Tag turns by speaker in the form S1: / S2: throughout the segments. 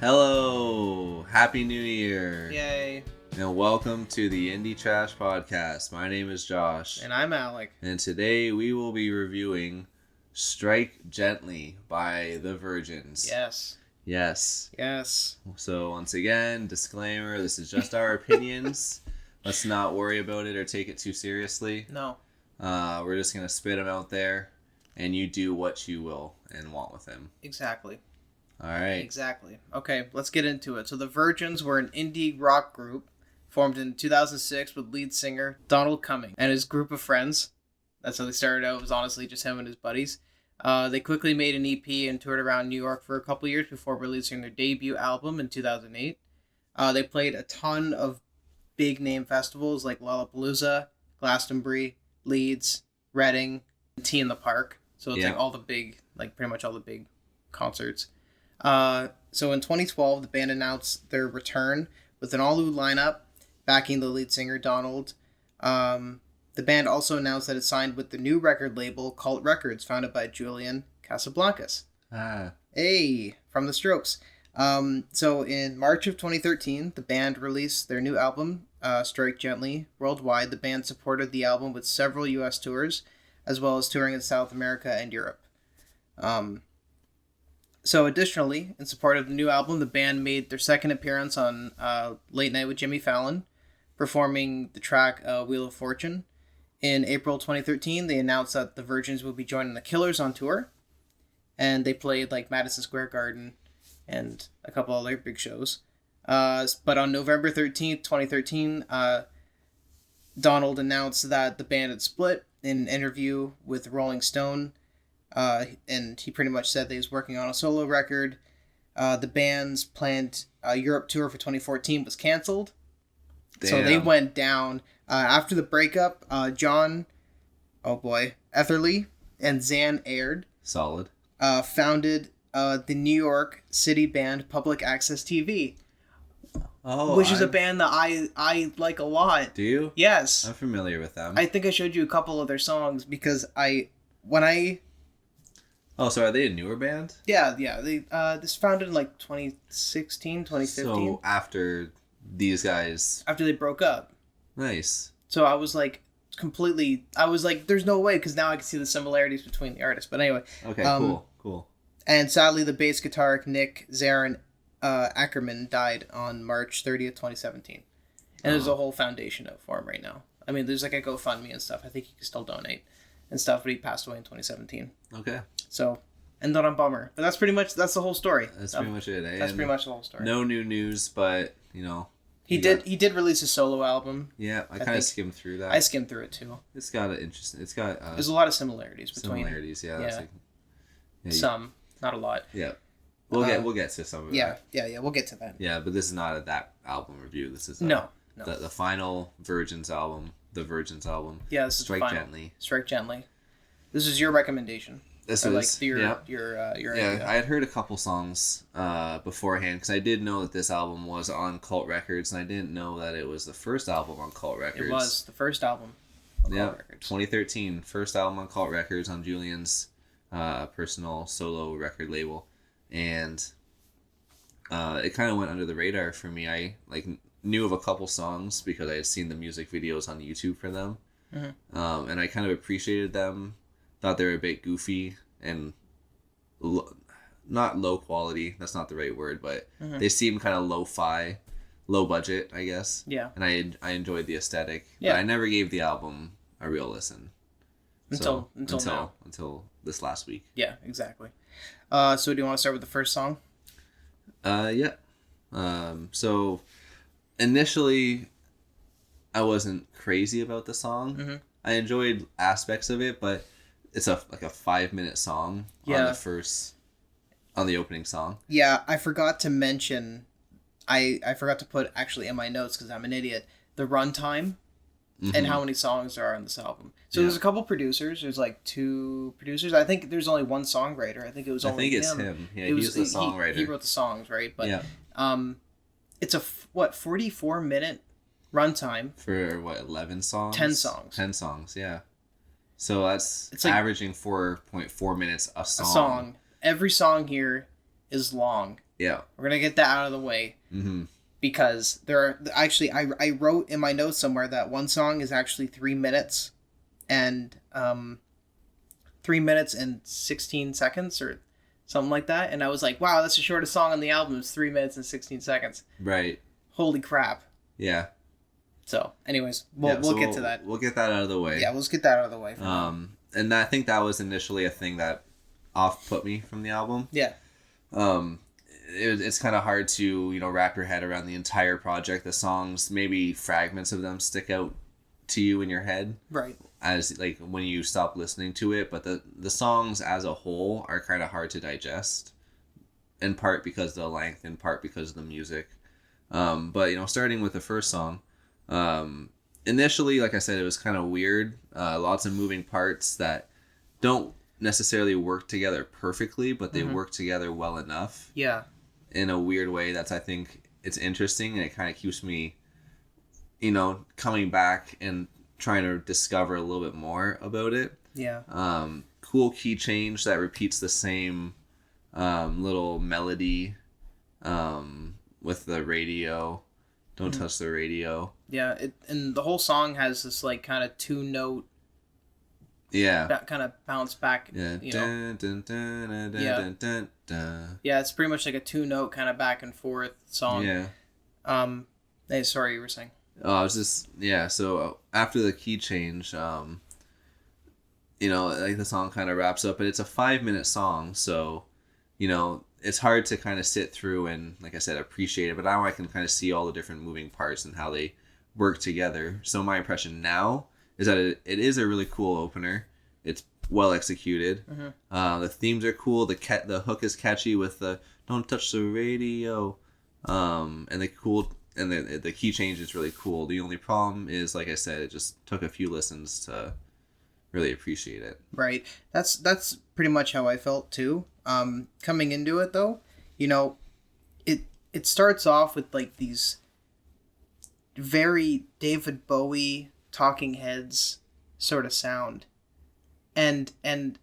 S1: Hello, Happy New Year,
S2: Yay.
S1: and welcome to the Indie Trash Podcast. My name is Josh,
S2: And I'm Alec.
S1: and today we will be reviewing Strike Gently by The Virgins.
S2: Yes.
S1: Yes. So once again, disclaimer, this is just our opinions. Let's not worry about it or take it too seriously.
S2: No.
S1: We're just going to spit them out there, and you do what you will and want with them.
S2: Exactly.
S1: All right.
S2: Exactly. Okay, let's get into it. So the Virgins were an indie rock group formed in 2006 with lead singer Donald Cumming and his group of friends. That's how they started out. It was honestly just him and his buddies. They quickly made an EP and toured around New York for a couple years before releasing their debut album in 2008. They played a ton of big name festivals like Lollapalooza, Glastonbury, Leeds, Reading, and Tea in the Park. So it's like all the big, like pretty much all the big concerts. So in 2012, the band announced their return with an all-new lineup backing the lead singer Donald. The band also announced that it signed with the new record label Cult Records, founded by Julian Casablancas. Hey, from the Strokes. So in March of 2013, the band released their new album, Strike Gently, worldwide. The band supported the album with several U.S. tours, as well as touring in South America and Europe. So additionally, in support of the new album, the band made their second appearance on Late Night with Jimmy Fallon, performing the track Wheel of Fortune. In April 2013, they announced that the Virgins will be joining the Killers on tour, and they played like Madison Square Garden and a couple other big shows. But on November 13th, 2013, Donald announced that the band had split in an interview with Rolling Stone. And he pretty much said that he was working on a solo record. The band's planned Europe tour for 2014 was canceled. Damn. So they went down. After the breakup, John, Etherly and Zan Aird
S1: Solid.
S2: Founded the New York City band Public Access TV. Which is a band that I like a lot.
S1: Do you?
S2: Yes.
S1: I'm familiar with them.
S2: I think I showed you a couple of their songs because
S1: Oh, so are they a newer band?
S2: Yeah. They this founded in like 2016, 2015.
S1: So after these guys...
S2: After they broke up.
S1: Nice.
S2: So I was like, there's no way, because now I can see the similarities between the artists. But anyway.
S1: Okay, cool.
S2: And sadly, the bass guitarist Nick Zarin Ackerman died on March 30th, 2017. And there's a whole foundation up for him right now. I mean, there's like a GoFundMe and stuff. I think you can still donate and stuff, but he passed away in 2017.
S1: Okay.
S2: So, and not a bummer. But that's the whole story.
S1: That's pretty much it.
S2: That's pretty much the whole story.
S1: No new news, but, you know.
S2: He did release a solo album.
S1: Yeah, I kind of skimmed through that.
S2: I skimmed through it too.
S1: It's got an interesting... It's got...
S2: There's a lot of similarities between...
S1: Yeah. Like,
S2: some, not a lot.
S1: Yeah. We'll get to some of
S2: that. Yeah, we'll get to that.
S1: Yeah, but this is not a that album review. This is
S2: no.
S1: The final Virgins album. The Virgins album.
S2: Yeah, this is
S1: Strike
S2: final.
S1: Gently.
S2: Strike Gently. This is your recommendation.
S1: This is
S2: like your idea.
S1: I had heard a couple songs beforehand because I did know that this album was on Cult Records, and I didn't know that it was the first album on Cult Records.
S2: It was the first album on Cult Records. 2013,
S1: first album on Cult Records on Julian's personal solo record label, and it kind of went under the radar for me. I knew of a couple songs because I had seen the music videos on YouTube for them, and I kind of appreciated them. Thought they were a bit goofy and not low quality. That's not the right word, but they seemed kind of lo-fi, low budget, I guess.
S2: Yeah.
S1: And I enjoyed the aesthetic.
S2: Yeah.
S1: But I never gave the album a real listen.
S2: Until now.
S1: Until this last week.
S2: Yeah, exactly. So do you want to start with the first song?
S1: Yeah. So initially, I wasn't crazy about the song.
S2: Mm-hmm.
S1: I enjoyed aspects of it, but it's a 5-minute song on the opening song.
S2: Yeah, I forgot to mention, I forgot to put actually in my notes because I'm an idiot, the runtime and how many songs there are on this album. So there's a couple producers. There's like 2 producers. I think there's only one songwriter. I think it was only him.
S1: I think it's him. Yeah, he's the songwriter.
S2: He wrote the songs, right? But it's a 44-minute runtime
S1: for 11 songs.
S2: 10 songs.
S1: 10 songs. Yeah. So it's averaging 4.4 minutes a song.
S2: Every song here is long.
S1: Yeah.
S2: We're gonna get that out of the way.
S1: Mm-hmm.
S2: Because there are actually I wrote in my notes somewhere that one song is actually 3 minutes and 3 minutes and 16 seconds or something like that, and I was like, wow, that's the shortest song on the album. It's 3 minutes and 16 seconds.
S1: Right.
S2: Holy crap.
S1: Yeah.
S2: So anyways, we'll get to that.
S1: We'll get that out of the way.
S2: Yeah, let's get that out of the way for now.
S1: And I think that was initially a thing that off put me from the album.
S2: Yeah.
S1: It's kind of hard to, wrap your head around the entire project. The songs, maybe fragments of them stick out to you in your head.
S2: Right.
S1: As like when you stop listening to it, but the songs as a whole are kind of hard to digest, in part because of the length, in part because of the music. But starting with the first song, initially, like I said, it was kind of weird. Lots of moving parts that don't necessarily work together perfectly, but they work together well enough.
S2: Yeah.
S1: In a weird way I think it's interesting, and it kind of keeps me, coming back and trying to discover a little bit more about it.
S2: Yeah.
S1: Cool key change that repeats the same little melody with the radio. Don't touch the radio.
S2: Yeah, and the whole song has this like kind of 2-note.
S1: Yeah.
S2: Kind of bounce back.
S1: Yeah. Dun, dun, dun, dun, dun,
S2: Yeah.
S1: dun, dun, dun.
S2: Yeah, it's pretty much like a 2-note kind of back and forth song.
S1: Yeah.
S2: Hey, sorry, you were saying.
S1: I was just so after the key change, like the song kind of wraps up, but it's a 5-minute song, so it's hard to kind of sit through and, like I said, appreciate it. But now I can kind of see all the different moving parts and how they work together. So my impression now is that it is a really cool opener. It's well executed. The themes are cool. The hook is catchy with the "Don't touch the radio," and the key change is really cool. The only problem is, like I said, it just took a few listens to really appreciate it.
S2: Right. That's pretty much how I felt too. Coming into it though, it starts off with like these very David Bowie Talking Heads sort of sound, and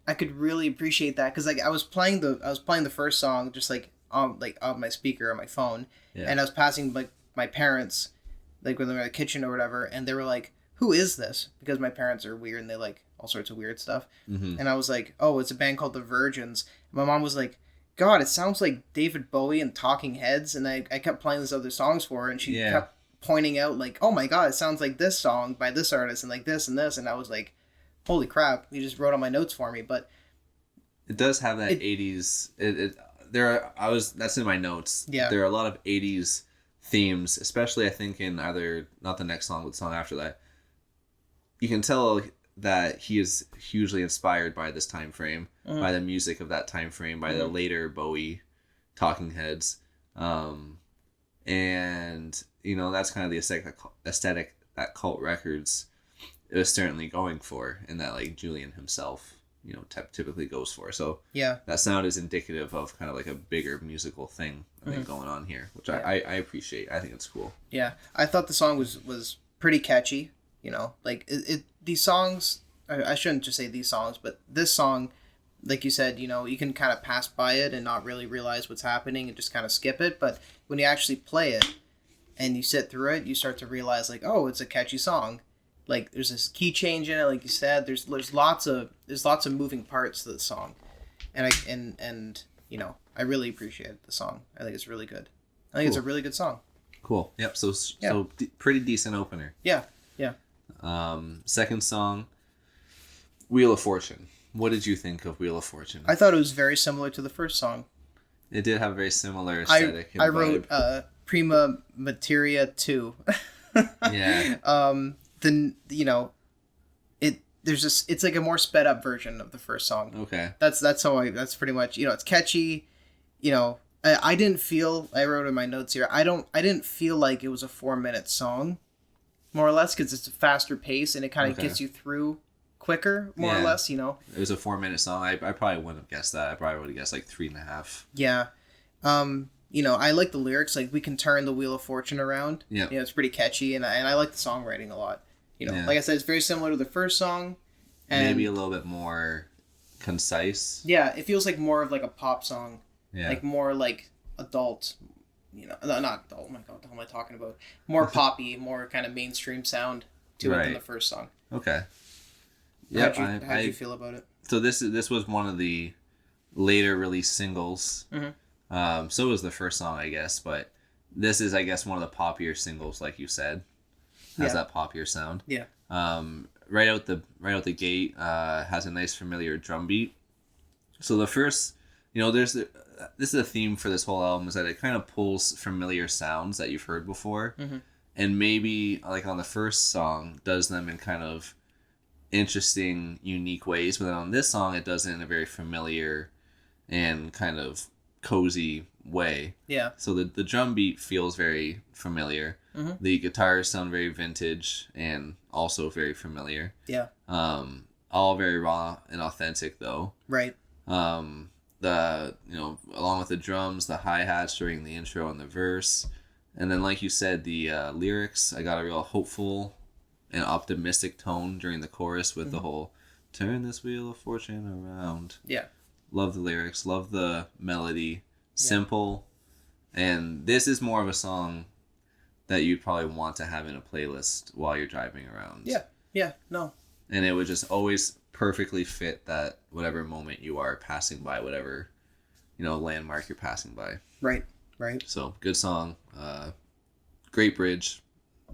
S2: I could really appreciate that because like I was playing the first song just like on my speaker on my phone, and I was passing like my parents like when they were in the kitchen or whatever, and they were like, "Who is this?" Because my parents are weird and they like all sorts of weird stuff, and I was like, "Oh, it's a band called The Virgins." And my mom was like, "God, it sounds like David Bowie and Talking Heads," and I kept playing these other songs for her, and she kept pointing out like, "Oh my God, it sounds like this song by this artist and like this and this," and I was like, "Holy crap!" You just wrote on my notes for me, but
S1: it does have that 80s. That's in my notes.
S2: Yeah,
S1: there are a lot of 80s themes, especially I think in either not the next song but the song after that. You can tell that he is hugely inspired by this time frame, by the music of that time frame, by the later Bowie Talking Heads, and that's kind of the aesthetic that Cult Records is certainly going for, and that like Julian himself typically goes for. So that sound is indicative of kind of like a bigger musical thing I think going on here, which I appreciate. I think it's cool. Yeah,
S2: I thought the song was pretty catchy. Like these songs, I shouldn't just say these songs, but this song, like you said, you can kind of pass by it and not really realize what's happening and just kind of skip it. But when you actually play it and you sit through it, you start to realize like, oh, it's a catchy song. Like there's this key change in it, like you said. There's lots of moving parts to the song, and I really appreciate the song. I think it's really good. I think it's a really good song.
S1: Cool. Yep. So pretty decent opener.
S2: Yeah.
S1: Second song, Wheel of Fortune. What did you think of Wheel of Fortune?
S2: I thought it was very similar to the first song.
S1: It did have a very similar aesthetic.
S2: I wrote Prima Materia 2.
S1: Yeah.
S2: It's like a more sped up version of the first song.
S1: Okay.
S2: That's pretty much, it's catchy. I didn't feel, I wrote in my notes here, I didn't feel like it was a 4-minute song, more or less, because it's a faster pace and it kind of gets you through quicker, more or less, It
S1: was a 4-minute song. I probably wouldn't have guessed that. I probably would have guessed like 3.5.
S2: Yeah. I like the lyrics, like we can turn the wheel of fortune around.
S1: Yeah.
S2: It's pretty catchy, and I like the songwriting a lot. Like I said, it's very similar to the first song. And
S1: maybe a little bit more concise.
S2: Yeah, it feels like more of like a pop song.
S1: Yeah.
S2: Like more like adult, not adult. Oh my god, what am I talking about? More poppy, more kind of mainstream sound to it than the first song.
S1: Okay. Yeah.
S2: How'd you feel about it?
S1: So this was one of the later released singles. So was the first song, I guess, but this is, I guess, one of the poppier singles, like you said. Has that poppier sound.
S2: Yeah.
S1: Right out the gate, has a nice familiar drum beat. So the first, this is a theme for this whole album, is that it kind of pulls familiar sounds that you've heard before, and maybe like on the first song does them in kind of interesting, unique ways, but then on this song it does it in a very familiar and kind of cozy way.
S2: Yeah.
S1: So the drum beat feels very familiar. The guitars sound very vintage and also very familiar.
S2: Yeah.
S1: All very raw and authentic though.
S2: Right.
S1: Along with the drums, the hi-hats during the intro and the verse, and then like you said, the lyrics, I got a real hopeful and optimistic tone during the chorus with the whole "turn this wheel of fortune around."
S2: Yeah.
S1: Love the lyrics, love the melody, simple, and this is more of a song that you'd probably want to have in a playlist while you're driving around.
S2: Yeah, no.
S1: And it would just always perfectly fit that whatever moment you are passing by, whatever, landmark you're passing by.
S2: Right.
S1: So, good song. Great bridge.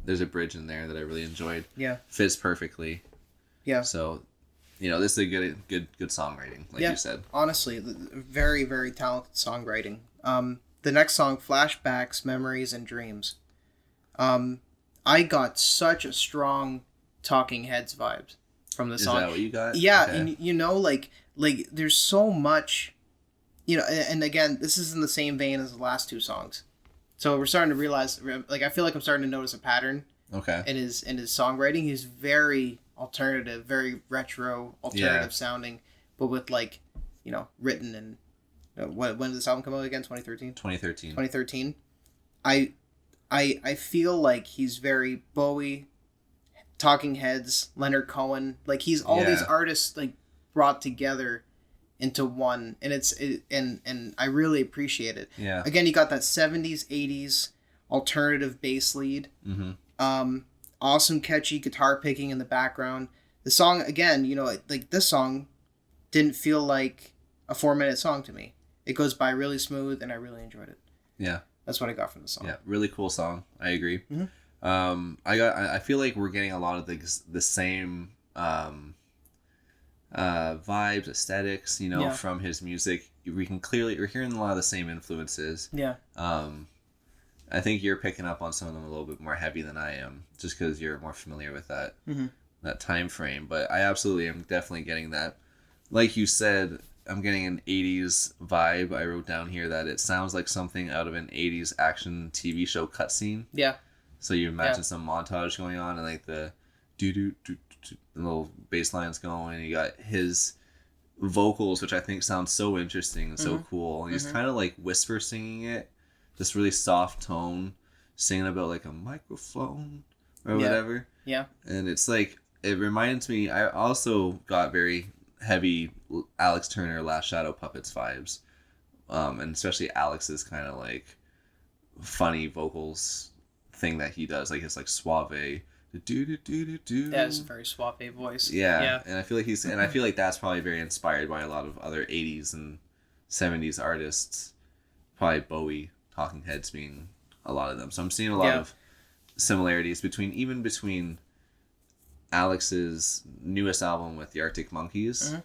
S1: There's a bridge in there that I really enjoyed.
S2: Yeah.
S1: Fits perfectly.
S2: Yeah.
S1: So, this is a good songwriting, like you said.
S2: Honestly, very, very talented songwriting. The next song, Flashbacks, Memories, and Dreams. I got such a strong Talking Heads vibes from the song.
S1: Is that what you got?
S2: Yeah,
S1: Okay.
S2: and like there's so much, and again, this is in the same vein as the last two songs. So we're starting to realize, like, I feel like I'm starting to notice a pattern.
S1: Okay.
S2: In his songwriting. He's very alternative, very retro, alternative sounding, but with written in when did this album come out again? 2013.
S1: 2013.
S2: 2013. I feel like he's very Bowie, Talking Heads, Leonard Cohen. Like he's all these artists like brought together into one, and and I really appreciate it.
S1: Yeah.
S2: Again, you got that 70s, 80s alternative bass lead. Awesome catchy guitar picking in the background. The song again, like this song didn't feel like a 4-minute song to me. It goes by really smooth, and I really enjoyed it.
S1: Yeah.
S2: That's what I got from the song.
S1: Yeah, really cool song. I agree. I feel like we're getting a lot of the same vibes, aesthetics, from his music. We're hearing a lot of the same influences.
S2: Yeah.
S1: I think you're picking up on some of them a little bit more heavy than I am, just because you're more familiar with that that time frame. But I absolutely am definitely getting that. Like you said, I'm getting an 80s vibe. I wrote down here that it sounds like something out of an 80s action TV show cutscene.
S2: Yeah.
S1: So you imagine some montage going on, and like the little bass lines going. You got his vocals, which I think sounds so interesting and so cool. And he's kind of like whisper singing it, this really soft tone, singing about like a microphone or whatever.
S2: Yeah.
S1: And it's like, it reminds me, I also got very heavy Alex Turner Last Shadow Puppets vibes. And especially Alex's kind of like funny vocals thing that he does, like his like suave
S2: That's a very suave voice.
S1: yeah. And I feel like that's probably very inspired by a lot of other 80s and 70s artists, probably Bowie, Talking Heads being a lot of them. So I'm seeing a lot of similarities between Alex's newest album with the Arctic Monkeys,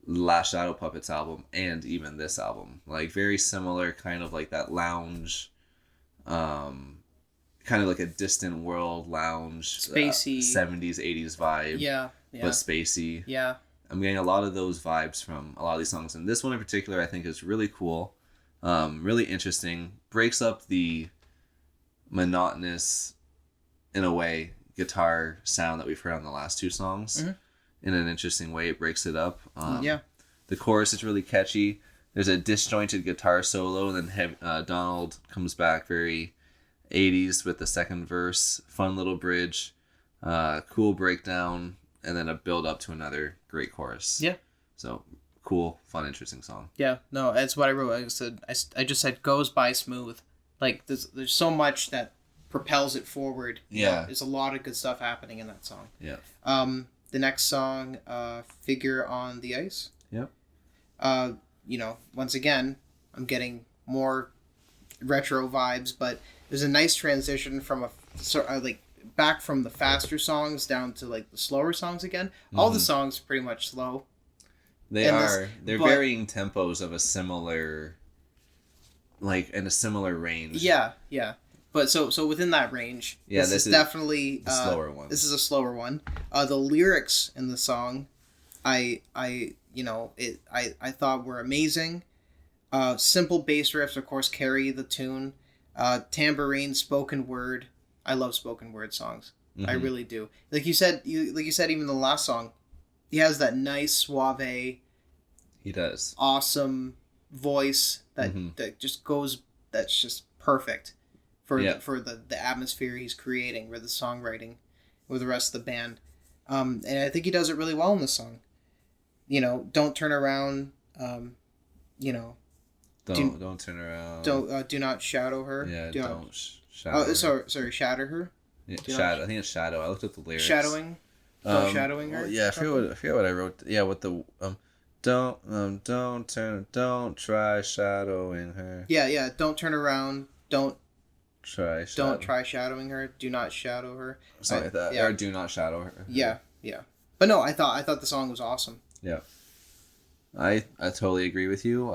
S1: Last Shadow Puppets album, and even this album. Like very similar, kind of like that lounge, kind of like a distant world lounge,
S2: spacey
S1: 70s 80s vibe.
S2: Yeah.
S1: But spacey.
S2: Yeah.
S1: I'm getting a lot of those vibes from a lot of these songs, and this one in particular I think is really cool, really interesting. Breaks up the monotonous, in a way, guitar sound that we've heard on the last two songs. In an interesting way, it breaks it up. The chorus is really catchy. There's a disjointed guitar solo, and then Donald comes back very 80s with the second verse. Fun little bridge, cool breakdown, and then a build up to another great chorus.
S2: Yeah.
S1: So cool, fun, interesting song.
S2: Yeah, no, that's what I wrote. I said I just said goes by smooth. Like there's so much that propels it forward.
S1: Yeah.
S2: There's a lot of good stuff happening in that song.
S1: Yeah.
S2: The next song, Figure on the Ice.
S1: Yep.
S2: Once again, I'm getting more retro vibes, but there's a nice transition from back from the faster songs down to like the slower songs again. All the songs are pretty much slow.
S1: They're varying tempos of a similar, like in a similar range.
S2: Yeah. But so within that range, this is definitely
S1: a slower one.
S2: This is a slower one. The lyrics in the song, I thought were amazing. Simple bass riffs, of course, carry the tune. Tambourine, spoken word. I love spoken word songs. I really do. Like you said, even the last song, he has that nice suave.
S1: He does.
S2: Awesome voice that just goes. That's just perfect for the atmosphere he's creating, for the songwriting, with the rest of the band. And I think he does it really well in this song. Don't turn around.
S1: Don't turn around.
S2: Do not shadow her.
S1: Yeah,
S2: don't
S1: shadow.
S2: Oh, sorry, shatter her.
S1: Yeah, shadow. I think it's shadow. I looked at the lyrics.
S2: Shadowing. Shadowing her.
S1: Yeah, I forget what I wrote. Yeah, with the don't try shadowing her.
S2: Yeah. Don't turn around. Don't
S1: try
S2: shadowing her. Do not shadow her.
S1: Something like that. Yeah. Or do not shadow her.
S2: Yeah. But no, I thought the song was awesome.
S1: Yeah. I totally agree with you.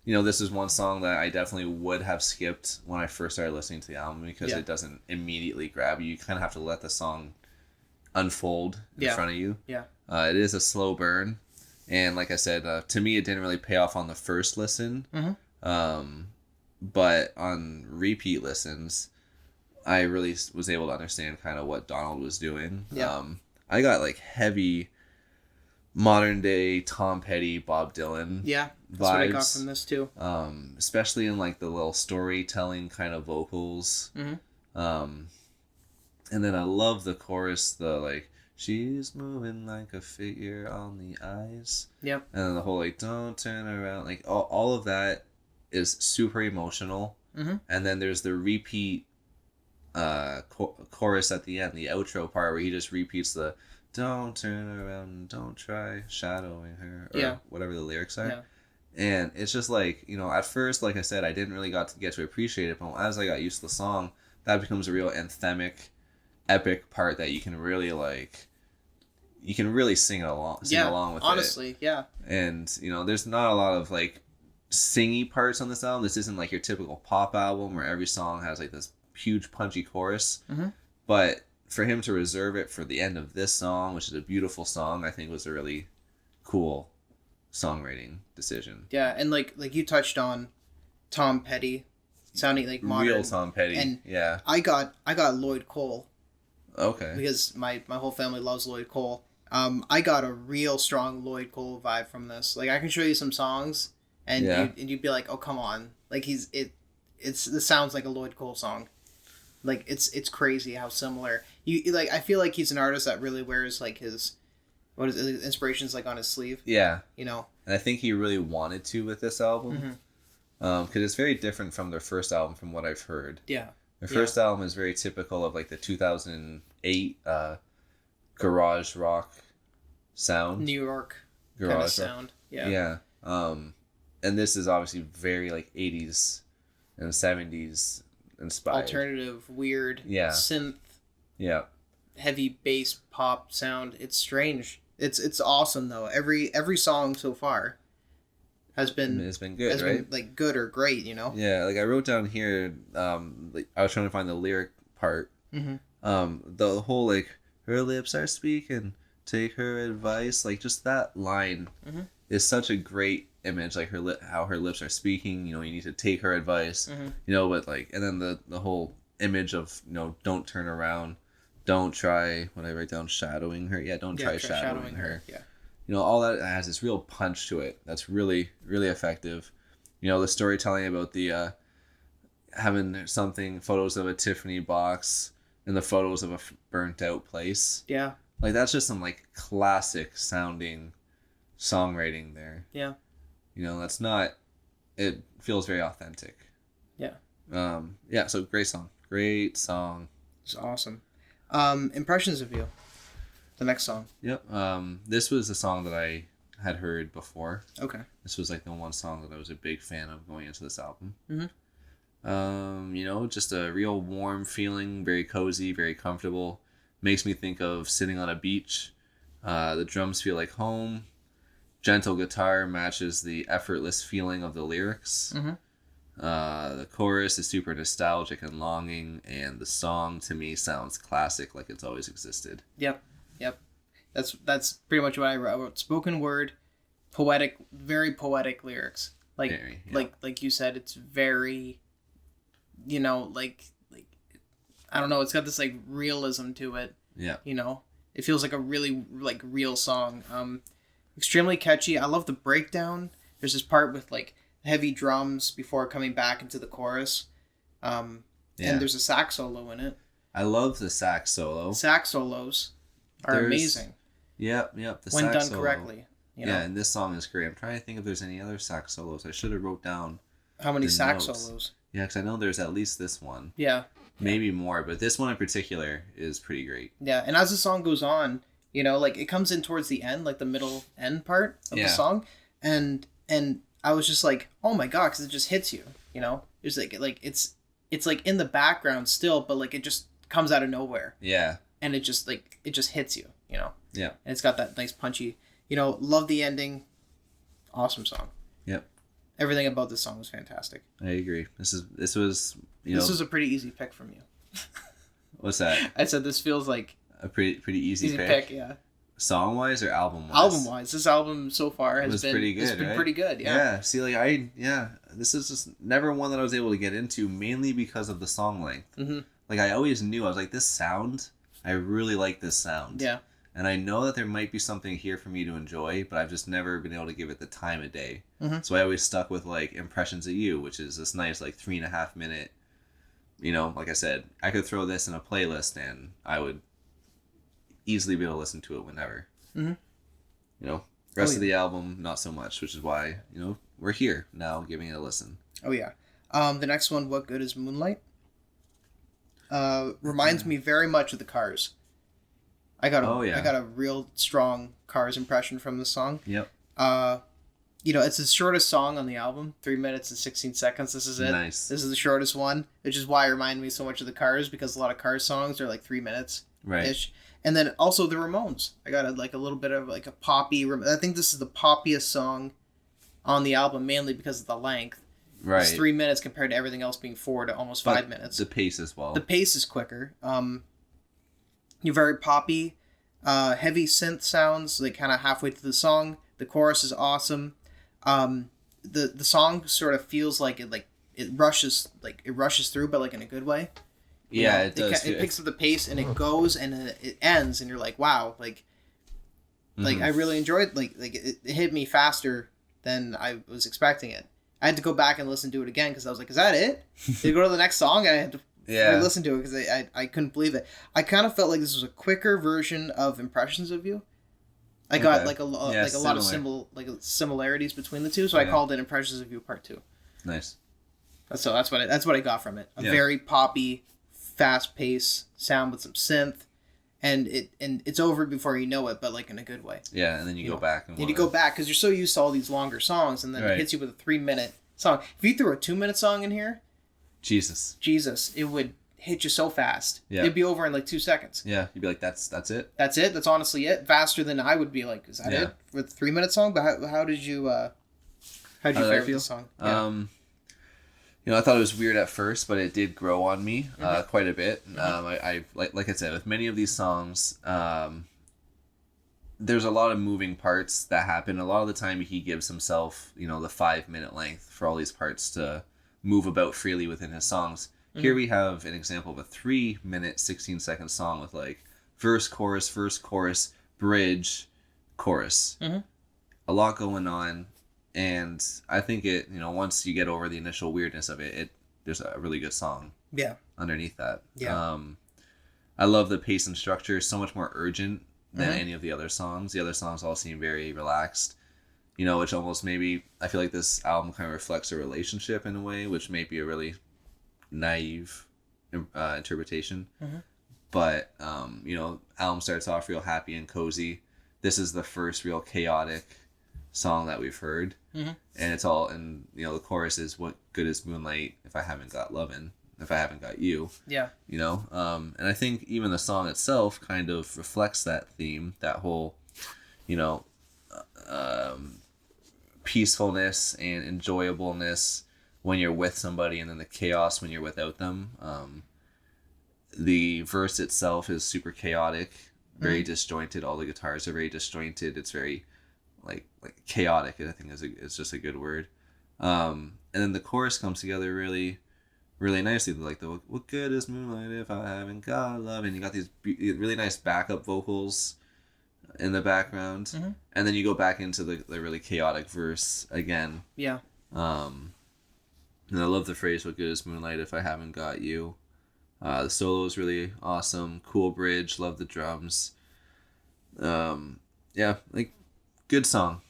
S1: This is one song that I definitely would have skipped when I first started listening to the album because it doesn't immediately grab you. You kind of have to let the song unfold in front of you.
S2: Yeah.
S1: It is a slow burn. And like I said, to me, it didn't really pay off on the first listen. But on repeat listens, I really was able to understand kind of what Donald was doing.
S2: Yeah.
S1: I got like heavy modern day Tom Petty, Bob Dylan.
S2: Yeah, that's
S1: vibes.
S2: what I got from this too.
S1: Especially in like the little storytelling kind of vocals. And then I love the chorus, the like, she's moving like a figure on the ice.
S2: Yep.
S1: And then the whole like, don't turn around, like all of that is super emotional. And then there's the repeat chorus at the end, the outro part where he just repeats the don't turn around, don't try shadowing her, or whatever the lyrics are.
S2: Yeah.
S1: And it's just like, at first, like I said, I didn't really get to appreciate it, but as I got used to the song, that becomes a real anthemic, epic part that you can really sing along with
S2: honestly,
S1: it.
S2: Yeah.
S1: And, there's not a lot of like singy parts on this album. This isn't like your typical pop album where every song has like this huge punchy chorus. But for him to reserve it for the end of this song, which is a beautiful song, I think was a really cool songwriting decision.
S2: Yeah, and like you touched on Tom Petty sounding like modern.
S1: Real Tom Petty.
S2: And
S1: yeah.
S2: I got Lloyd Cole.
S1: Okay.
S2: Because my whole family loves Lloyd Cole. I got a real strong Lloyd Cole vibe from this. Like I can show you some songs and you'd be like, "Oh, come on." Like this sounds like a Lloyd Cole song. Like it's crazy how similar. I feel like he's an artist that really wears like his inspirations like on his sleeve.
S1: Yeah.
S2: And
S1: I think he really wanted to with this album. Because it's very different from their first album from what I've heard.
S2: Yeah.
S1: Their first album is very typical of like the 2008 garage rock sound.
S2: New York
S1: garage
S2: kind of
S1: rock
S2: sound. Yeah.
S1: Yeah. And this is obviously very like 80s and 70s inspired.
S2: Alternative, weird, synth.
S1: Yeah.
S2: Heavy bass pop sound. It's strange. It's awesome though. Every song so far has been
S1: good, right?
S2: Been, like good or great,
S1: Yeah, like I wrote down here. I was trying to find the lyric part. The whole like her lips are speaking, take her advice. Like just that line is such a great image. Like how her lips are speaking. You need to take her advice. But like, and then the whole image of don't turn around, don't try. When I write down shadowing her, don't try shadowing her.
S2: Yeah.
S1: All that has this real punch to it. That's really, really effective. The storytelling about the having photos of a Tiffany box and the photos of a burnt out place.
S2: Yeah.
S1: Like that's just some like classic sounding songwriting there.
S2: Yeah.
S1: You know, that's not. It feels very authentic.
S2: Yeah.
S1: Yeah. So great song. Great song.
S2: It's awesome. Impressions of You. The next song.
S1: Yep. This was a song that I had heard before.
S2: Okay.
S1: This was like the one song that I was a big fan of going into this album.
S2: Mm-hmm.
S1: You know, just a real warm feeling, very cozy, very comfortable. Makes me think of sitting on a beach. The drums feel like home. Gentle guitar matches the effortless feeling of the lyrics.
S2: Mm-hmm.
S1: The chorus is super nostalgic and longing, and the song to me sounds classic, like it's always existed.
S2: Yep. That's pretty much what I wrote. Spoken word, poetic, very poetic lyrics. Like
S1: Very, yeah.
S2: like you said, it's very, you know, like I don't know. It's got this like realism to it.
S1: Yeah.
S2: You know, it feels like a really like real song. Extremely catchy. I love the breakdown. There's this part with like heavy drums before coming back into the chorus. And there's a sax solo in it.
S1: I love the sax solo.
S2: Sax solos are amazing.
S1: Yep. The
S2: When
S1: sax
S2: done
S1: solo.
S2: correctly. You know?
S1: Yeah, and this song is great. I'm trying to think if there's any other sax solos. I should have wrote down.
S2: How many
S1: the
S2: sax
S1: notes.
S2: solos?
S1: Yeah, because I know there's at least this one.
S2: Yeah.
S1: Maybe more, but this one in particular is pretty great.
S2: Yeah, and as the song goes on, you know, like it comes in towards the end, like the middle end part of the song, and I was just like, oh my god, because it just hits you, you know. It's like it's like in the background still, but like it just comes out of nowhere.
S1: Yeah.
S2: And it just hits you, you know.
S1: Yeah.
S2: And it's got that nice punchy, you know, love the ending. Awesome song.
S1: Yep.
S2: Everything about this song was fantastic.
S1: I agree. This was
S2: This was a pretty easy pick from you.
S1: What's that?
S2: I said this feels like
S1: A pretty easy pick.
S2: yeah.
S1: Song wise or album wise?
S2: Album wise, this album so far has been
S1: pretty good.
S2: It's been
S1: right?
S2: pretty good. Yeah.
S1: See, like this is just never one that I was able to get into, mainly because of the song length.
S2: Mm-hmm.
S1: Like I always knew, I was like, this sound, I really like this sound.
S2: Yeah.
S1: And I know that there might be something here for me to enjoy, but I've just never been able to give it the time of day.
S2: Mm-hmm.
S1: So I always stuck with like Impressions of You, which is this nice like 3.5 minute. You know, like I said, I could throw this in a playlist and I would easily be able to listen to it whenever.
S2: Mm-hmm.
S1: You know, rest of the album, not so much, which is why, you know, we're here now giving it a listen.
S2: Oh yeah. The next one, What Good Is Moonlight? Reminds me very much of the Cars. I got a real strong Cars impression from the song.
S1: Yep.
S2: You know, it's the shortest song on the album, 3 minutes and 16 seconds. This is it.
S1: Nice.
S2: This is the shortest one, which is why it reminded me so much of the Cars, because a lot of Cars songs are like 3 minutes ish.
S1: Right.
S2: And then also the Ramones. I got a little bit of like a poppy. I think this is the poppiest song on the album, mainly because of the length.
S1: Right.
S2: It's 3 minutes compared to everything else being 4 to almost 5 minutes.
S1: The pace as well.
S2: The pace is quicker. You're very poppy, heavy synth sounds, like kind of halfway through the song. The chorus is awesome. The song sort of feels like it rushes through, but like in a good way.
S1: Yeah,
S2: You know,
S1: it does.
S2: It picks up the pace and it goes and it ends, and you're like, wow, like I really enjoyed it hit me faster than I was expecting it. I had to go back and listen to it again because I was like, is that it? Did it go to the next song? And I had to listen to it because I couldn't believe it. I kind of felt like this was a quicker version of Impressions of You. I got a lot of similarities between the two, so I called it Impressions of You Part 2.
S1: Nice.
S2: So that's what I got from it. A very poppy, fast-paced sound with some synth, and it's over before you know it, but like in a good way.
S1: Yeah, and then you go back and
S2: you go back because you're so used to all these longer songs, and then it hits you with a 3-minute song. If you threw a 2-minute song in here, Jesus, it would hit you so fast. Yeah. It'd be over in like 2 seconds.
S1: Yeah, you'd be like, that's it.
S2: That's it. That's honestly it. Faster than I would be like, is that it with a 3-minute song? But how did you fare with the song? Yeah.
S1: You know, I thought it was weird at first, but it did grow on me quite a bit. I like I said, with many of these songs, there's a lot of moving parts that happen. A lot of the time, he gives himself, you know, the 5-minute length for all these parts to move about freely within his songs. Here we have an example of a 3-minute, 16-second song with like verse, chorus, bridge, chorus. A lot going on. And I think it, you know, once you get over the initial weirdness of it, there's a really good song.
S2: Yeah.
S1: Underneath that.
S2: Yeah.
S1: I love the pace and structure. It's so much more urgent than any of the other songs. The other songs all seem very relaxed. you know, which almost maybe I feel like this album kind of reflects a relationship in a way, which may be a really naive interpretation. But you know, album starts off real happy and cozy. This is the first real chaotic song that we've heard, and it's all, and you know, the chorus is, "What good is moonlight if I haven't got lovin', if I haven't got you."
S2: Yeah.
S1: You know, and I think even the song itself kind of reflects that theme, that whole, you know, peacefulness and enjoyableness when you're with somebody, and then the chaos when you're without them. The verse itself is super chaotic, very disjointed. All the guitars are very disjointed. It's very like chaotic, I think is just a good word. And then the chorus comes together really, really nicely. Like the "What good is moonlight if I haven't got love," and you got these really nice backup vocals in the background, and then you go back into the really chaotic verse again.
S2: Yeah.
S1: And I love the phrase, "What good is moonlight if I haven't got you." The solo is really awesome. Cool bridge. Love the drums. Yeah, like, good song.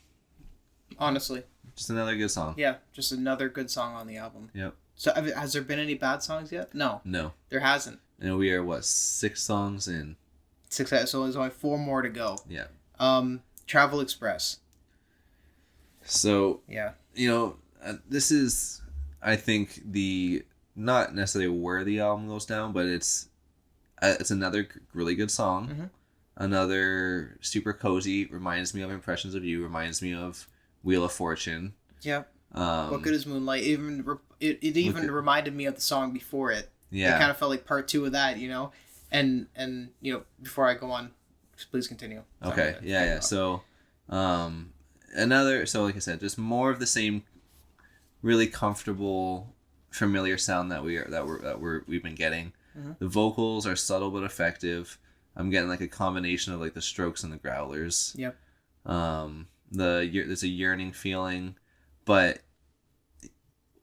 S2: Honestly.
S1: Just another good song.
S2: Yeah, just another good song on the album.
S1: Yep.
S2: So has there been any bad songs yet? No.
S1: No.
S2: There hasn't.
S1: And we are, what, 6 songs in?
S2: 6, so there's only 4 more to go.
S1: Yeah.
S2: Travel Express.
S1: So,
S2: Yeah.
S1: you know, this is, I think, not necessarily where the album goes down, but it's another really good song. Another super cozy, reminds me of Impressions of You, reminds me of Wheel of Fortune.
S2: Yeah. What Good is Moonlight? It even reminded me of the song before it.
S1: Yeah.
S2: It kind of felt like part 2 of that, you know? And you know, before I go on, please continue.
S1: Okay. Yeah. So, so like I said, just more of the same really comfortable, familiar sound that we've been getting. The vocals are subtle but effective. I'm getting like a combination of like the Strokes and the Growlers.
S2: Yep.
S1: There's a yearning feeling, but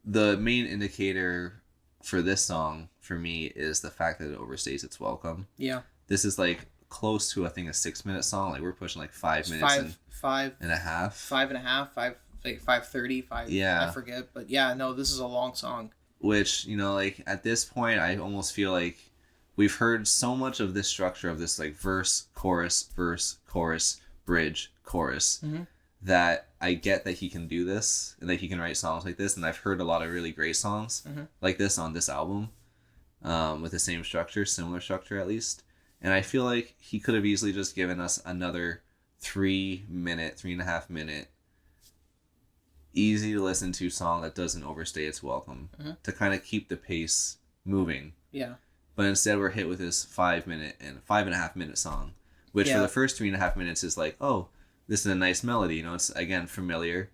S1: the main indicator for this song for me is the fact that it overstays its welcome.
S2: Yeah.
S1: This is like close to, I think, a 6-minute song. Like, we're pushing like 5 minutes
S2: five
S1: and a half.
S2: 5.5, like 5:30, 5.
S1: Yeah.
S2: I forget, but yeah, no, this is a long song.
S1: Which, you know, like, at this point, I almost feel like we've heard so much of this structure of this like verse, chorus, bridge, chorus, that I get that he can do this and that he can write songs like this. And I've heard a lot of really great songs like this on this album, with the same structure, similar structure at least. And I feel like he could have easily just given us another 3.5 minute, easy to listen to song that doesn't overstay its welcome to kind of keep the pace moving.
S2: Yeah.
S1: But instead we're hit with this 5-minute and 5.5 minute song, which for the first 3.5 minutes is like, oh, this is a nice melody. You know, it's, again, familiar.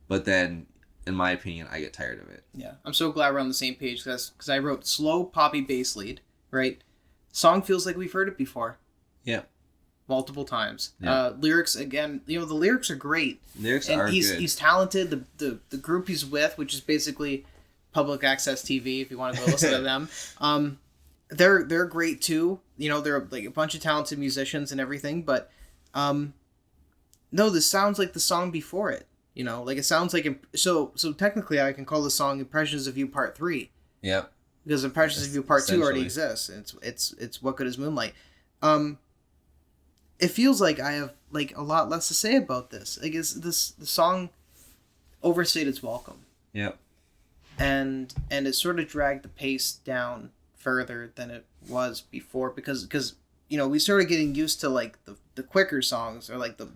S1: But then, in my opinion, I get tired of it.
S2: Yeah. I'm so glad we're on the same page because I wrote slow poppy bass lead, right? Song feels like we've heard it before.
S1: Yeah.
S2: Multiple times.
S1: Yeah.
S2: Lyrics, again, you know, the lyrics are great.
S1: Lyrics
S2: and
S1: are
S2: he's
S1: good.
S2: He's talented. The group he's with, which is basically public access TV, if you want to go listen to them, they're great too. You know, they're like a bunch of talented musicians and everything. But no, this sounds like the song before it. You know, like it sounds like so technically I can call the song "Impressions of You" Part 3.
S1: Yep.
S2: Because "Impressions of You" Part 2 already exists. It's "What Good Is Moonlight." It feels like I have like a lot less to say about this. I guess the song overstayed its welcome.
S1: Yep.
S2: And it sort of dragged the pace down further than it was before because you know, we started getting used to like the quicker songs or like the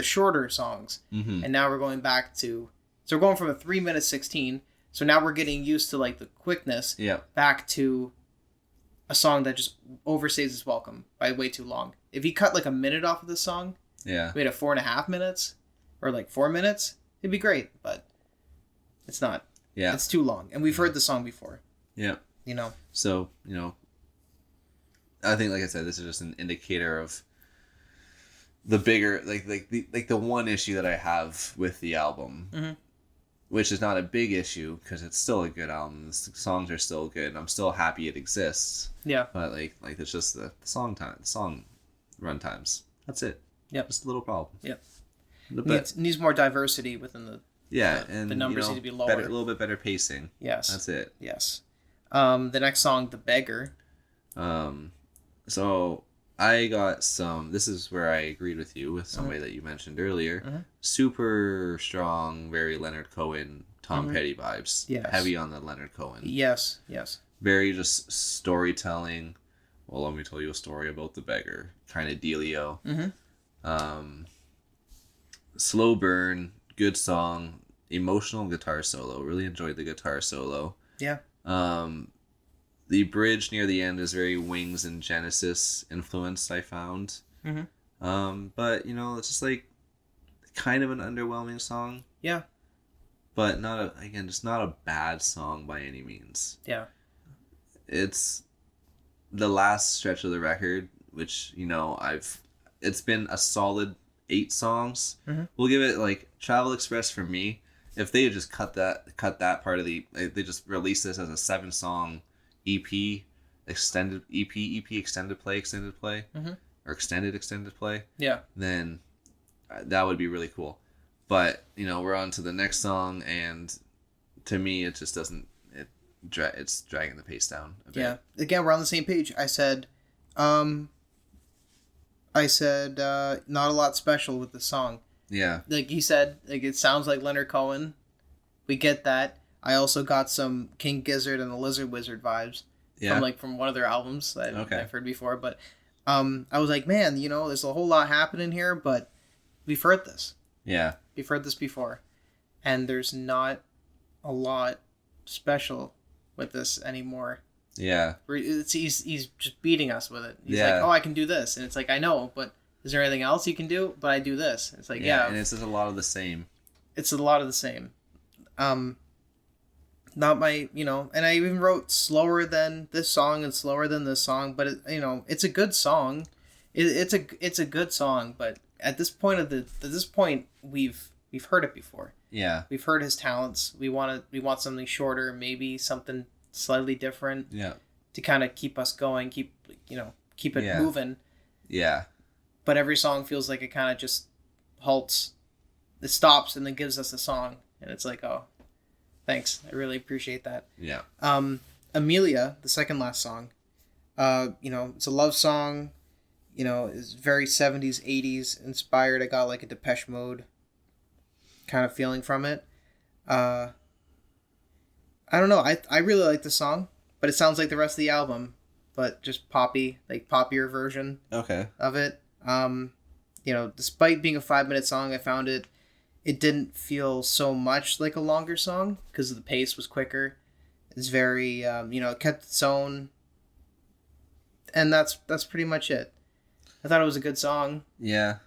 S2: shorter songs. And now we're going back to, so we're going from a 3 minute 16. So now we're getting used to like the quickness back to a song that just overstays its welcome by way too long. If you cut like a minute off of this song, we had a 4.5 minutes or like 4 minutes, it'd be great, but it's not. Yeah. It's too long. And we've heard the song before.
S1: Yeah.
S2: You know?
S1: So, you know, I think, like I said, this is just an indicator of the bigger, like the one issue that I have with the album, which is not a big issue because it's still a good album. The songs are still good. And I'm still happy it exists. Yeah. But like it's just the song run times. That's it.
S2: Yep.
S1: Just a little problem.
S2: Yep.
S1: But
S2: Needs more diversity within
S1: yeah, and
S2: the numbers need to be lower.
S1: a little bit better pacing.
S2: Yes.
S1: That's it.
S2: Yes. The next song, The Beggar.
S1: So I got some. This is where I agreed with you with somebody that you mentioned earlier. Super strong, very Leonard Cohen, Tom Petty vibes.
S2: Yes.
S1: Heavy on the Leonard Cohen.
S2: Yes.
S1: Very just storytelling. Well, let me tell you a story about the beggar. Kind of dealio. Slow burn, good song, emotional guitar solo. Really enjoyed the guitar solo.
S2: Yeah.
S1: The bridge near the end is very Wings and Genesis influenced, I found. But it's just like kind of an underwhelming song.
S2: Yeah.
S1: But just not a bad song by any means.
S2: Yeah.
S1: It's the last stretch of the record, which it's been a solid 8 songs. We'll give it like Travel Express for me. If they had just cut that part of they just released this as a 7-song EP, extended play, or extended play.
S2: Yeah.
S1: Then that would be really cool. But we're on to the next song, and to me, it just doesn't. It's dragging the pace down a bit.
S2: Yeah. Again, we're on the same page. I said, not a lot special with the song.
S1: Yeah.
S2: Like he said, like it sounds like Leonard Cohen. We get that. I also got some King Gizzard and the Lizard Wizard vibes from one of their albums that I've heard before. But I was like, man, there's a whole lot happening here, but we've heard this.
S1: Yeah.
S2: We've heard this before, and there's not a lot special with this anymore.
S1: Yeah.
S2: He's just beating us with it. He's like, oh, I can do this, and it's like, I know, but is there anything else you can do? But I do this. It's like, yeah.
S1: And it's just a lot of the same.
S2: It's a lot of the same. Not my, and I even wrote slower than this song and slower than this song, but it's a good song. It's a good song, but at this point we've heard it before.
S1: Yeah.
S2: We've heard his talents. We want something shorter, maybe something slightly different.
S1: Yeah.
S2: To kind of keep us going, keep it moving.
S1: Yeah.
S2: But every song feels like it kind of just halts. It stops and then gives us a song, and it's like, oh, thanks. I really appreciate that.
S1: Yeah.
S2: Amelia, the second last song. It's a love song. It's very 70s, 80s inspired. I got like a Depeche Mode kind of feeling from it. I don't know. I really like the song, but it sounds like the rest of the album, but just poppier version of it. Despite being a 5-minute song, I found it didn't feel so much like a longer song because the pace was quicker. It's very, it kept its own, and that's pretty much it. I thought it was a good song.
S1: Yeah.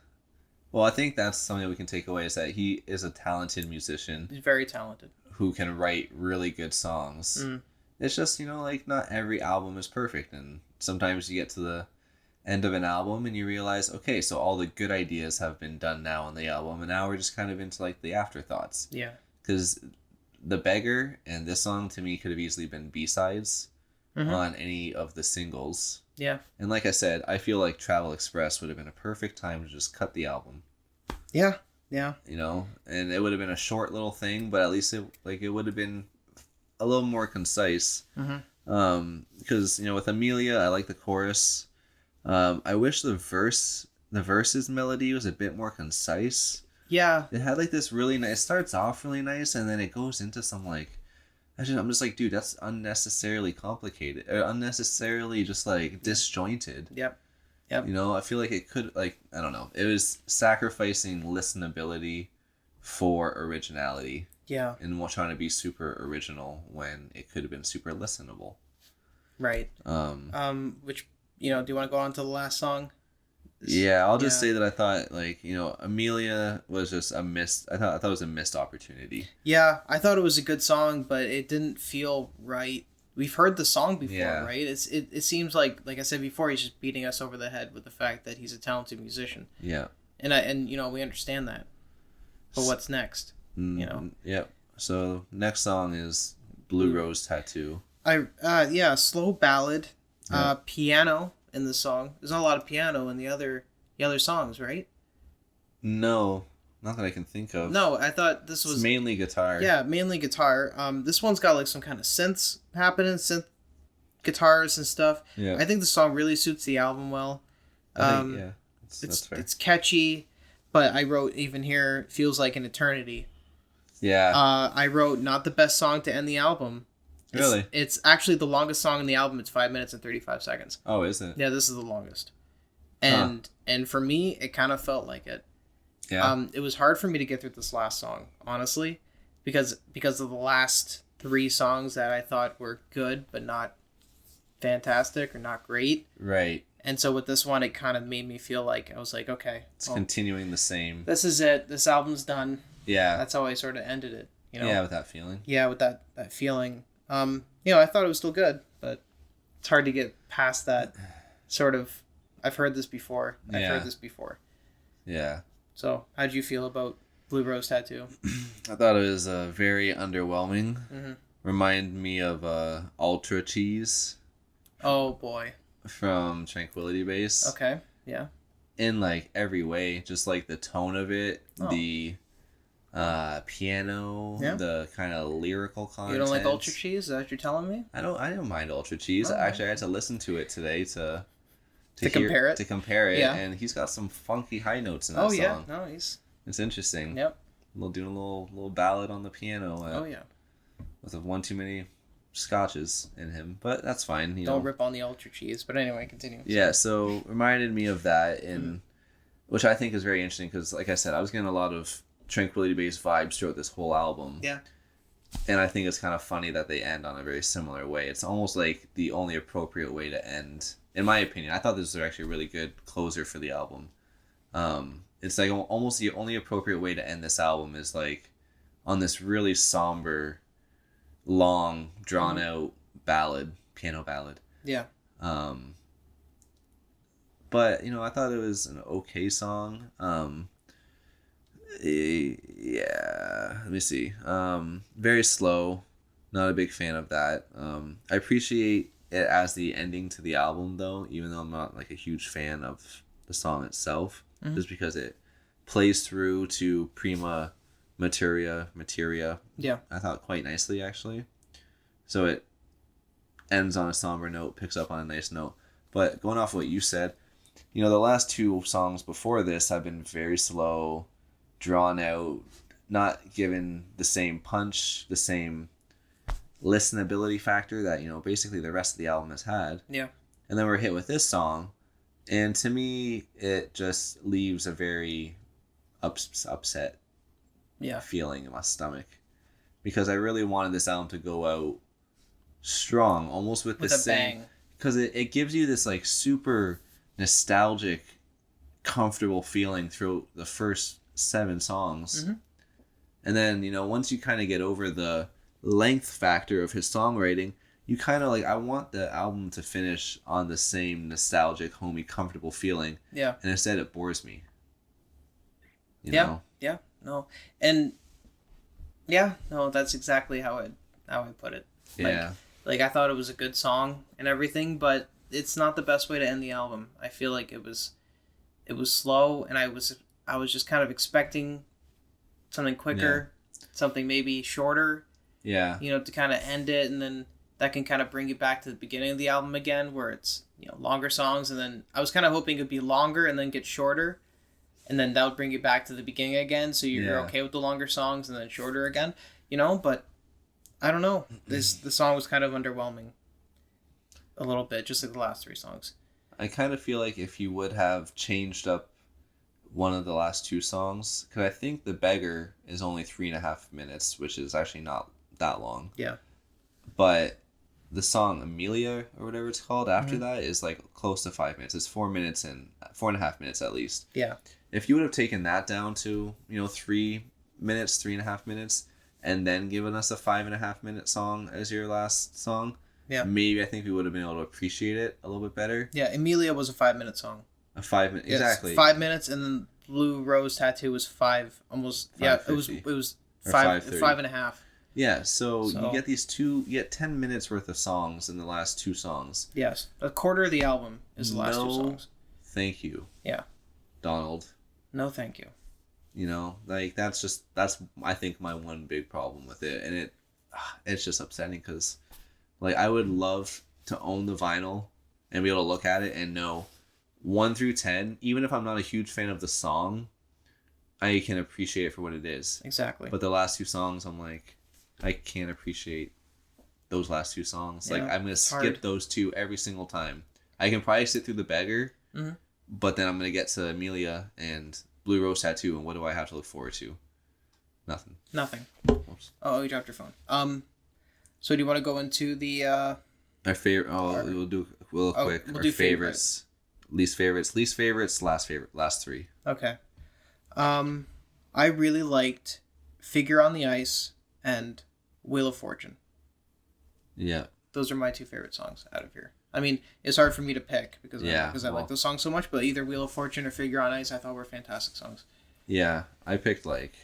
S1: Well, I think that's something we can take away is that he is a talented musician.
S2: He's very talented.
S1: Who can write really good songs. It's just, not every album is perfect. And sometimes you get to the end of an album and you realize, okay, so all the good ideas have been done now on the album. And now we're just kind of into the afterthoughts.
S2: Yeah.
S1: Because The Beggar and this song to me could have easily been B-sides on any of the singles.
S2: Yeah.
S1: And like I said, I feel like Travel Express would have been a perfect time to just cut the album.
S2: Yeah. Yeah.
S1: And it would have been a short little thing, but at least it would have been a little more concise. Because, with Amelia, I like the chorus. I wish the verses melody was a bit more concise.
S2: Yeah.
S1: It had this really nice, it starts off really nice and then it goes into some I'm just like, dude, that's unnecessarily complicated. Unnecessarily just disjointed.
S2: Yep.
S1: I feel like it could I don't know. It was sacrificing listenability for originality.
S2: Yeah.
S1: And trying to be super original when it could have been super listenable.
S2: Right. Which do you want to go on to the last song?
S1: Yeah, I'll just say that I thought Amelia was just a missed. I thought it was a missed opportunity.
S2: Yeah, I thought it was a good song, but it didn't feel right. We've heard the song before, right? It seems like I said before, he's just beating us over the head with the fact that he's a talented musician.
S1: Yeah.
S2: And we understand that. But what's next?
S1: Yep. So next song is Blue Rose Tattoo.
S2: Slow ballad, piano in the song. There's not a lot of piano in the other songs, right?
S1: No, Not that I can think of.
S2: No, I thought this was
S1: It's mainly guitar.
S2: Yeah, mainly guitar. This one's got like some kind of synths happening, synth guitars and stuff.
S1: Yeah.
S2: I think the song really suits the album well.
S1: I think, yeah. That's fair.
S2: It's catchy, but I wrote even here feels like an eternity.
S1: Yeah.
S2: I wrote not the best song to end the album.
S1: Really?
S2: It's actually the longest song in the album. It's 5 minutes and 35 seconds.
S1: Oh, is it?
S2: Yeah, this is the longest. And for me, it kind of felt like it.
S1: Yeah.
S2: It was hard for me to get through this last song, honestly, because of the last 3 songs that I thought were good but not fantastic or not great.
S1: Right.
S2: And so with this one, it kind of made me feel like I was like, okay,
S1: It's continuing the same.
S2: this is it. This album's done.
S1: Yeah.
S2: That's how I sort of ended it. You know?
S1: Yeah, with that feeling.
S2: Yeah, with that feeling. I thought it was still good, but it's hard to get past that sort of. I've heard this before.
S1: Yeah.
S2: So, how'd you feel about Blue Rose Tattoo?
S1: I thought it was very underwhelming.
S2: Mm-hmm.
S1: Reminded me of Ultra Cheese
S2: Oh boy.
S1: from Tranquility Base.
S2: Okay. Yeah.
S1: In like every way, just like the tone of it,
S2: Oh.
S1: the piano,
S2: Yeah.
S1: the kind of lyrical content.
S2: You don't like Ultra Cheese? Is that what you're telling me?
S1: I don't mind Ultra Cheese.
S2: Oh.
S1: Actually, I had to listen to it today to
S2: compare it? Yeah.
S1: and he's got some funky high notes in that song.
S2: Yeah. No, he's.
S1: It's interesting.
S2: Yep.
S1: Doing a little ballad on the piano.
S2: Oh yeah.
S1: With one too many scotches in him, but that's fine.
S2: Don't rip on the Ultra Cheese. But anyway, continue.
S1: Yeah, so reminded me of that, which I think is very interesting because, like I said, I was getting a lot of Tranquility Base vibes throughout this whole album.
S2: Yeah.
S1: And I think it's kind of funny that they end on a very similar way. It's almost like the only appropriate way to end, in my opinion. I thought this was actually a really good closer for the album. It's like almost the only appropriate way to end this album is like on this really somber, long, drawn out piano ballad.
S2: Yeah.
S1: But I thought it was an okay song. Yeah, let me see. Very slow. Not a big fan of that. I appreciate it as the ending to the album though, even though I'm not like a huge fan of the song itself, just because it plays through to Prima Materia.
S2: Yeah.
S1: I thought quite nicely actually. So it ends on a somber note, picks up on a nice note. But going off what you said, the last 2 songs before this have been very slow, drawn out, not given the same punch, the same listenability factor that basically the rest of the album has had.
S2: Yeah.
S1: And then we're hit with this song, and to me it just leaves a very upset feeling in my stomach, because I really wanted this album to go out strong, almost with the same
S2: bang,
S1: because it gives you this like super nostalgic, comfortable feeling through the first 7 songs. And then once you kind of get over the length factor of his songwriting, you kind of like, I want the album to finish on the same nostalgic, homey, comfortable feeling.
S2: Yeah.
S1: And instead it bores me. You
S2: Yeah.
S1: know?
S2: Yeah. No. And yeah, no, that's exactly how I put it.
S1: Yeah.
S2: Like I thought it was a good song and everything, but it's not the best way to end the album. I feel like it was slow, and I was just kind of expecting something quicker, something maybe shorter.
S1: Yeah.
S2: To kind of end it, and then that can kind of bring you back to the beginning of the album again, where it's longer songs, and then I was kind of hoping it'd be longer and then get shorter, and then that would bring you back to the beginning again, so you're okay with the longer songs and then shorter again, but I don't know. The song was kind of underwhelming a little bit, just like the last 3 songs.
S1: I kind of feel like if you would have changed up one of the last 2 songs, because I think The Beggar is only 3.5 minutes, which is actually not that long.
S2: Yeah.
S1: But the song Amelia, or whatever it's called after that, is like close to 5 minutes. It's 4 minutes and 4.5 minutes at least.
S2: Yeah.
S1: If you would have taken that down to 3 minutes, 3.5 minutes, and then given us a 5.5 minute song as your last song, maybe I think we would have been able to appreciate it a little bit better.
S2: Yeah, Amelia was a 5-minute song.
S1: A 5 minute, exactly.
S2: 5 minutes, and then Blue Rose Tattoo was 5, almost. Yeah, it was 5.5.
S1: Yeah, so you get you get 10 minutes worth of songs in the last 2 songs.
S2: Yes, a quarter of the album is the last 2 songs.
S1: Thank you.
S2: Yeah.
S1: Donald.
S2: No, thank you.
S1: You know, like that's I think my one big problem with it, and it's just upsetting because like I would love to own the vinyl and be able to look at it and know 1 through 10, even if I'm not a huge fan of the song, I can appreciate it for what it is.
S2: Exactly.
S1: But the last two songs, I'm like, I can't appreciate those last two songs. Like I'm gonna skip
S2: hard.
S1: those two every single time. I can probably sit through The Beggar,
S2: Mm-hmm.
S1: but then I'm gonna get to Amelia and Blue Rose Tattoo, and what do I have to look forward to? Nothing.
S2: Nothing.
S1: Oops.
S2: Oh, you dropped your phone. So do you want to go into the
S1: Our favorite. Oh, we'll do real quick.
S2: we'll
S1: Our
S2: do
S1: favorites, least favorites, last three.
S2: Okay. I really liked Figure on the Ice and Wheel of Fortune.
S1: Yeah.
S2: Those are my two favorite songs out of here. I mean, it's hard for me to pick because I like those songs so much, but either Wheel of Fortune or Figure on Ice I thought were fantastic songs.
S1: Yeah, I picked like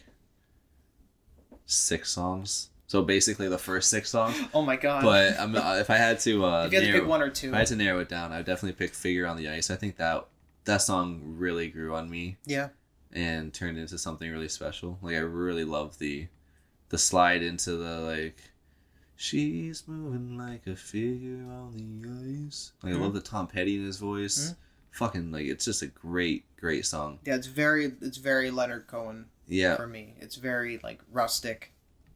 S1: 6 songs. So basically the first 6 songs.
S2: Oh my god.
S1: But if I had to
S2: if you had to pick one or two.
S1: if I had to narrow it down, I'd definitely pick Figure on the Ice. I think that song really grew on me
S2: Yeah.
S1: and turned into something really special. Like I really love the slide into the like she's moving like a figure on the ice. Like I love the Tom Petty in his voice. Fucking like it's just a great song.
S2: Yeah, it's very Leonard Cohen
S1: Yeah.
S2: for me. It's very like rustic,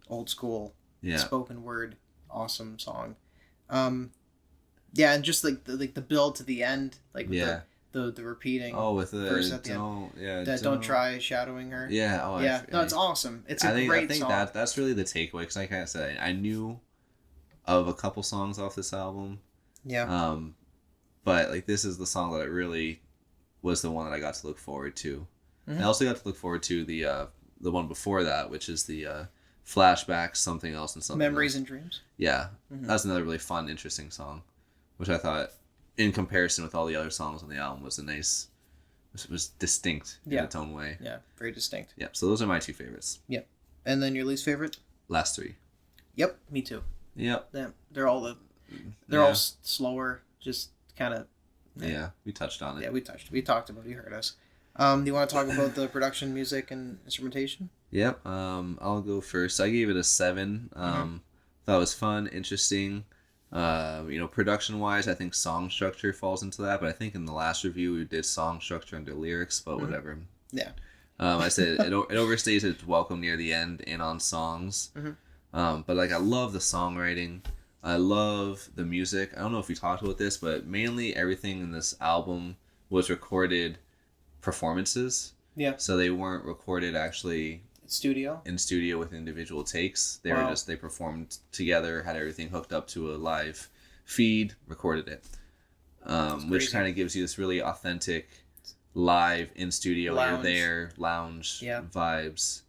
S2: old school,
S1: Yeah.
S2: spoken word, awesome song. Yeah, and just like the build to the end, like with
S1: Yeah.
S2: the repeating.
S1: Oh, with the
S2: verse at the end. Don't try shadowing her.
S1: Yeah. Oh,
S2: Yeah, no, it's awesome. It's a great
S1: I think
S2: song.
S1: that's really the takeaway because like I said, I knew of a couple songs off this album.
S2: Yeah.
S1: But like this is the song that it really was the one that I got to look forward to.
S2: Mhm.
S1: I also got to look forward to the one before that, which is the flashbacks, something else, and something
S2: Memories
S1: else.
S2: and Dreams.
S1: Yeah,
S2: Mhm.
S1: that's another really fun, interesting song, which I thought, in comparison with all the other songs on the album, was was distinct in its own way.
S2: Yeah, very distinct.
S1: Yep. So those are my 2 favorites.
S2: Yep. And then your least favorite?
S1: Last 3.
S2: Yep, me too.
S1: Yep.
S2: Yeah, they're all slower, just kind of.
S1: Yeah, we touched on it.
S2: Yeah, we talked about it. You heard us. Do you want to talk about the production, music, and instrumentation?
S1: Yep. I'll go first. I gave it a 7. Thought it was fun, interesting. Production wise, I think song structure falls into that. But I think in the last review we did song structure under lyrics, but whatever.
S2: Yeah.
S1: I said it overstays its welcome near the end and on songs. But like I love the songwriting. I love the music. I don't know if we talked about this, but mainly everything in this album was recorded performances.
S2: Yeah.
S1: So they weren't recorded actually
S2: Studio.
S1: in studio with individual takes. They
S2: Wow.
S1: they performed together, had everything hooked up to a live feed, recorded it. Which
S2: crazy.
S1: kind of gives you this really authentic live in studio, you're
S2: Lounge.
S1: there, lounge
S2: Yeah.
S1: vibes.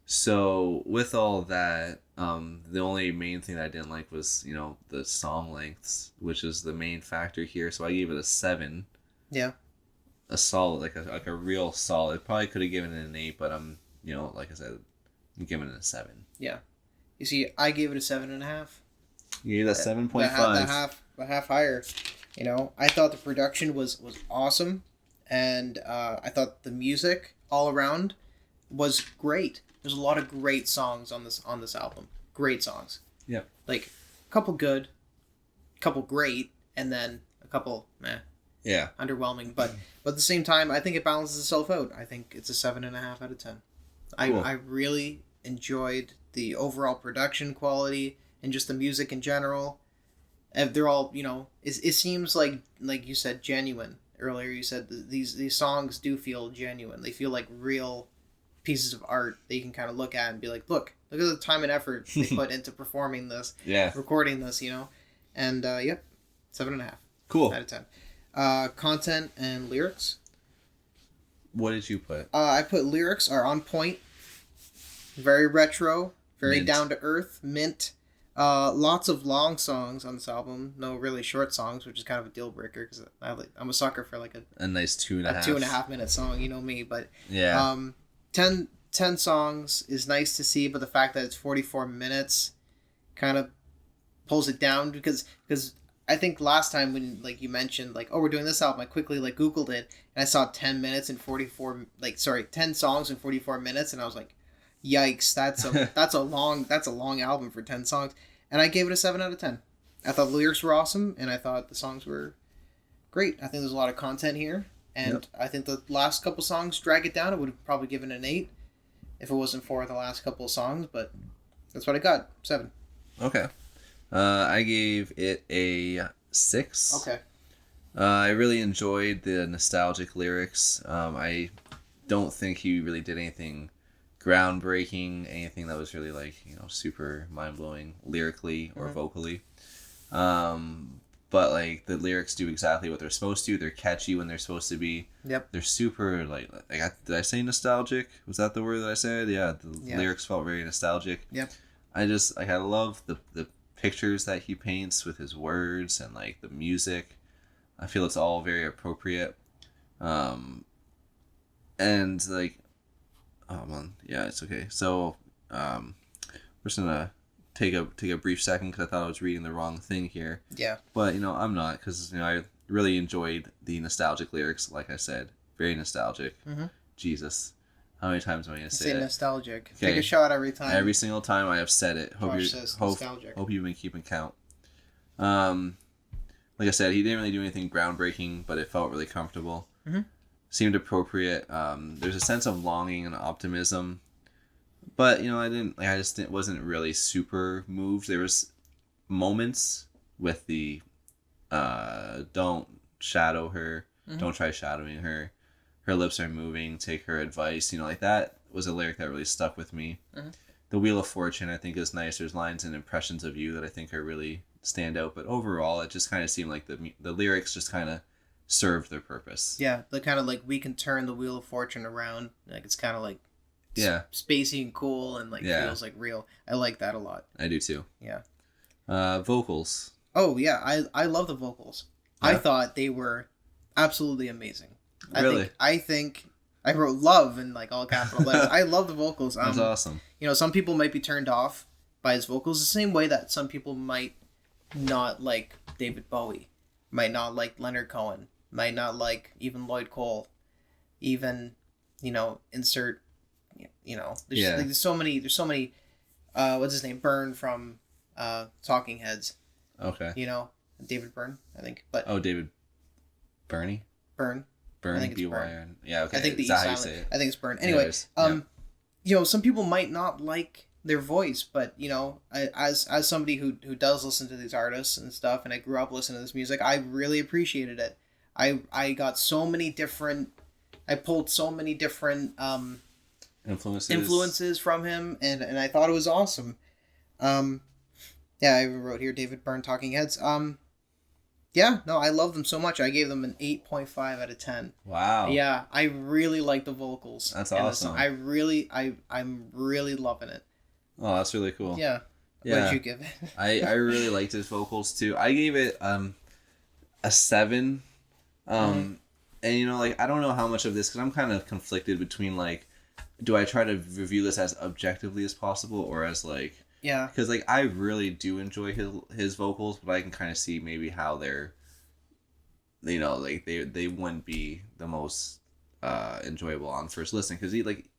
S1: So with all that, the only main thing that I didn't like was, the song lengths, which is the main factor here. So I gave it a 7.
S2: Yeah.
S1: A solid, like a real solid. Probably could have given it an 8, but I'm, like I said, I'm giving it a 7.
S2: Yeah. You see, I gave it a 7.5.
S1: You gave that 7.5.
S2: A half higher. I thought the production was awesome, and I thought the music all around was great. There's a lot of great songs on this album. Great songs.
S1: Yeah.
S2: Like a couple good, a couple great, and then a couple
S1: Yeah.
S2: underwhelming. But at the same time, I think it balances itself out. I think it's a 7.5 out of 10.
S1: Cool.
S2: I really enjoyed the overall production quality and just the music in general. And they're all, it seems like you said, genuine earlier. You said these songs do feel genuine. They feel like real pieces of art that you can kind of look at and be like, look at the time and effort they put into performing this,
S1: Yeah.
S2: recording this, and yep, 7.5
S1: Cool.
S2: out of 10. Content and lyrics.
S1: What did you put?
S2: I put lyrics are on point, very retro, very
S1: Mint.
S2: down to earth, mint. Lots of long songs on this album, no really short songs, which is kind of a deal breaker because I'm a sucker for like
S1: A nice 2.5.
S2: a 2.5 minute song, you know me. But
S1: Yeah.
S2: 10 songs is nice to see, but the fact that it's 44 minutes kind of pulls it down because I think last time when like you mentioned like, oh, we're doing this album, I quickly like Googled it and I saw 10 songs in 44 minutes, and I was like, yikes, that's a long album for 10 songs. And I gave it a 7 out of 10. I thought the lyrics were awesome, and I thought the songs were great. I think there's a lot of content here, and
S1: Yep.
S2: I think the last couple songs drag it down. I would have probably given it an 8 if it wasn't for the last couple of songs, but that's what I got. 7.
S1: Okay. I gave it a 6.
S2: Okay.
S1: I really enjoyed the nostalgic lyrics. I don't think he really did anything groundbreaking, anything that was really like, super mind-blowing lyrically or vocally. But like the lyrics do exactly what they're supposed to. They're catchy when they're supposed to be.
S2: Yep.
S1: They're super did I say nostalgic? Was that the word that I said? Yeah, the lyrics felt very nostalgic.
S2: Yep.
S1: I love the pictures that he paints with his words and like the music. I feel it's all very appropriate. And like, oh man, yeah, it's okay. So, we're just gonna take a brief second because I thought I was reading the wrong thing here.
S2: Yeah.
S1: But I'm not, because I really enjoyed the nostalgic lyrics. Like I said, very nostalgic.
S2: Mm-hmm.
S1: Jesus, how many times am I gonna say
S2: Say
S1: it?
S2: nostalgic.
S1: Okay.
S2: Take a shot every time.
S1: Every single time I have said it.
S2: Josh says nostalgic.
S1: Hope you've been keeping count. Like I said, he didn't really do anything groundbreaking, but it felt really comfortable.
S2: Mm-hmm.
S1: Seemed appropriate. There's a sense of longing and optimism, but I just wasn't really super moved. There was moments with the don't shadow her, don't try shadowing her. Her lips are moving. Take her advice. Like that was a lyric that really stuck with me.
S2: Mm-hmm.
S1: The Wheel of Fortune, I think, is nice. There's lines and impressions of you that I think are really stand out. But overall, it just kind of seemed like the lyrics just kind of served their purpose.
S2: Yeah, the kind of like we can turn the Wheel of Fortune around. Like it's kind of like spacey and cool and like feels like real. I like that a lot.
S1: I do too.
S2: Yeah.
S1: Vocals.
S2: Oh yeah, I love the vocals.
S1: Yeah.
S2: I thought they were absolutely amazing.
S1: Really?
S2: I think I wrote love in like all capital letters. I love the vocals.
S1: That's awesome.
S2: Some people might be turned off by his vocals the same way that some people might not like David Bowie, might not like Leonard Cohen, might not like even Lloyd Cole, even insert there's so many what's his name, Byrne from Talking Heads.
S1: Okay.
S2: David Byrne, I think. But
S1: David Byrne.
S2: Byrne. I think it's
S1: Byrne. Yeah, okay.
S2: I think the
S1: Is
S2: E
S1: that how you
S2: silent.
S1: say it?
S2: I think it's Byrne. Anyway, some people might not like their voice, but as somebody who does listen to these artists and stuff, and I grew up listening to this music, I really appreciated it. I got so many different, I pulled so many different influences from him, and I thought it was awesome. I wrote here David Byrne, Talking Heads. I love them so much. I gave them an 8.5 out of 10.
S1: Wow.
S2: Yeah, I really like the vocals.
S1: That's awesome.
S2: I'm really loving it.
S1: Oh, that's really cool.
S2: Yeah.
S1: Yeah.
S2: What did you give it?
S1: I really liked his vocals too. I gave it a 7. And I don't know how much of this, because I'm kind of conflicted between like, do I try to review this as objectively as possible or as like,
S2: yeah,
S1: because like I really do enjoy his vocals, but I can kind of see maybe how they're, like they wouldn't be the most enjoyable on first listen, because he like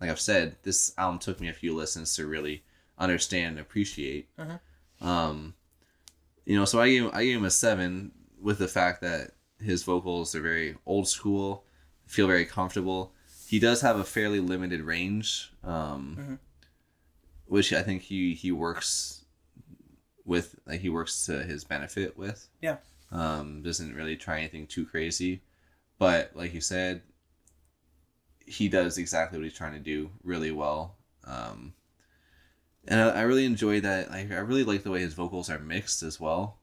S1: I've said, this album took me a few listens to really understand and appreciate. So I gave him a 7 with the fact that his vocals are very old school, feel very comfortable. He does have a fairly limited range, which I think he works with, like he works to his benefit with.
S2: Yeah.
S1: Doesn't really try anything too crazy, but like you said, he does exactly what he's trying to do really well. And I really enjoy that. I really like the way his vocals are mixed as well,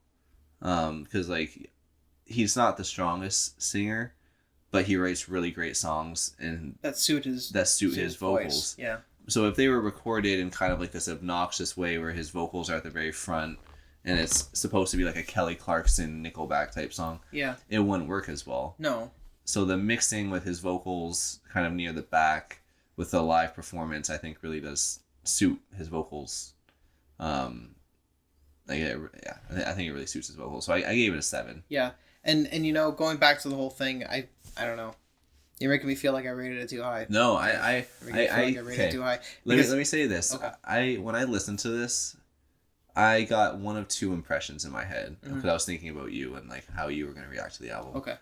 S1: because like he's not the strongest singer, but he writes really great songs and
S2: that suit his
S1: vocals.
S2: Voice. Yeah.
S1: So if they were recorded in kind of like this obnoxious way where his vocals are at the very front and it's supposed to be like a Kelly Clarkson Nickelback type song,
S2: yeah,
S1: it wouldn't work as well.
S2: No.
S1: So the mixing with his vocals kind of near the back with the live performance, I think really does suit his vocals. And Yeah, I think it really suits his vocal. So I gave it a 7.
S2: Yeah, and you know, going back to the whole thing, I don't know. You're making me feel like I rated it too high.
S1: No,
S2: You're making me feel like I rated it too high.
S1: Let me say this.
S2: Okay.
S1: When I listened to this, I got one of two impressions in my head because I was thinking about you and like how you were going to react to the album.
S2: Okay.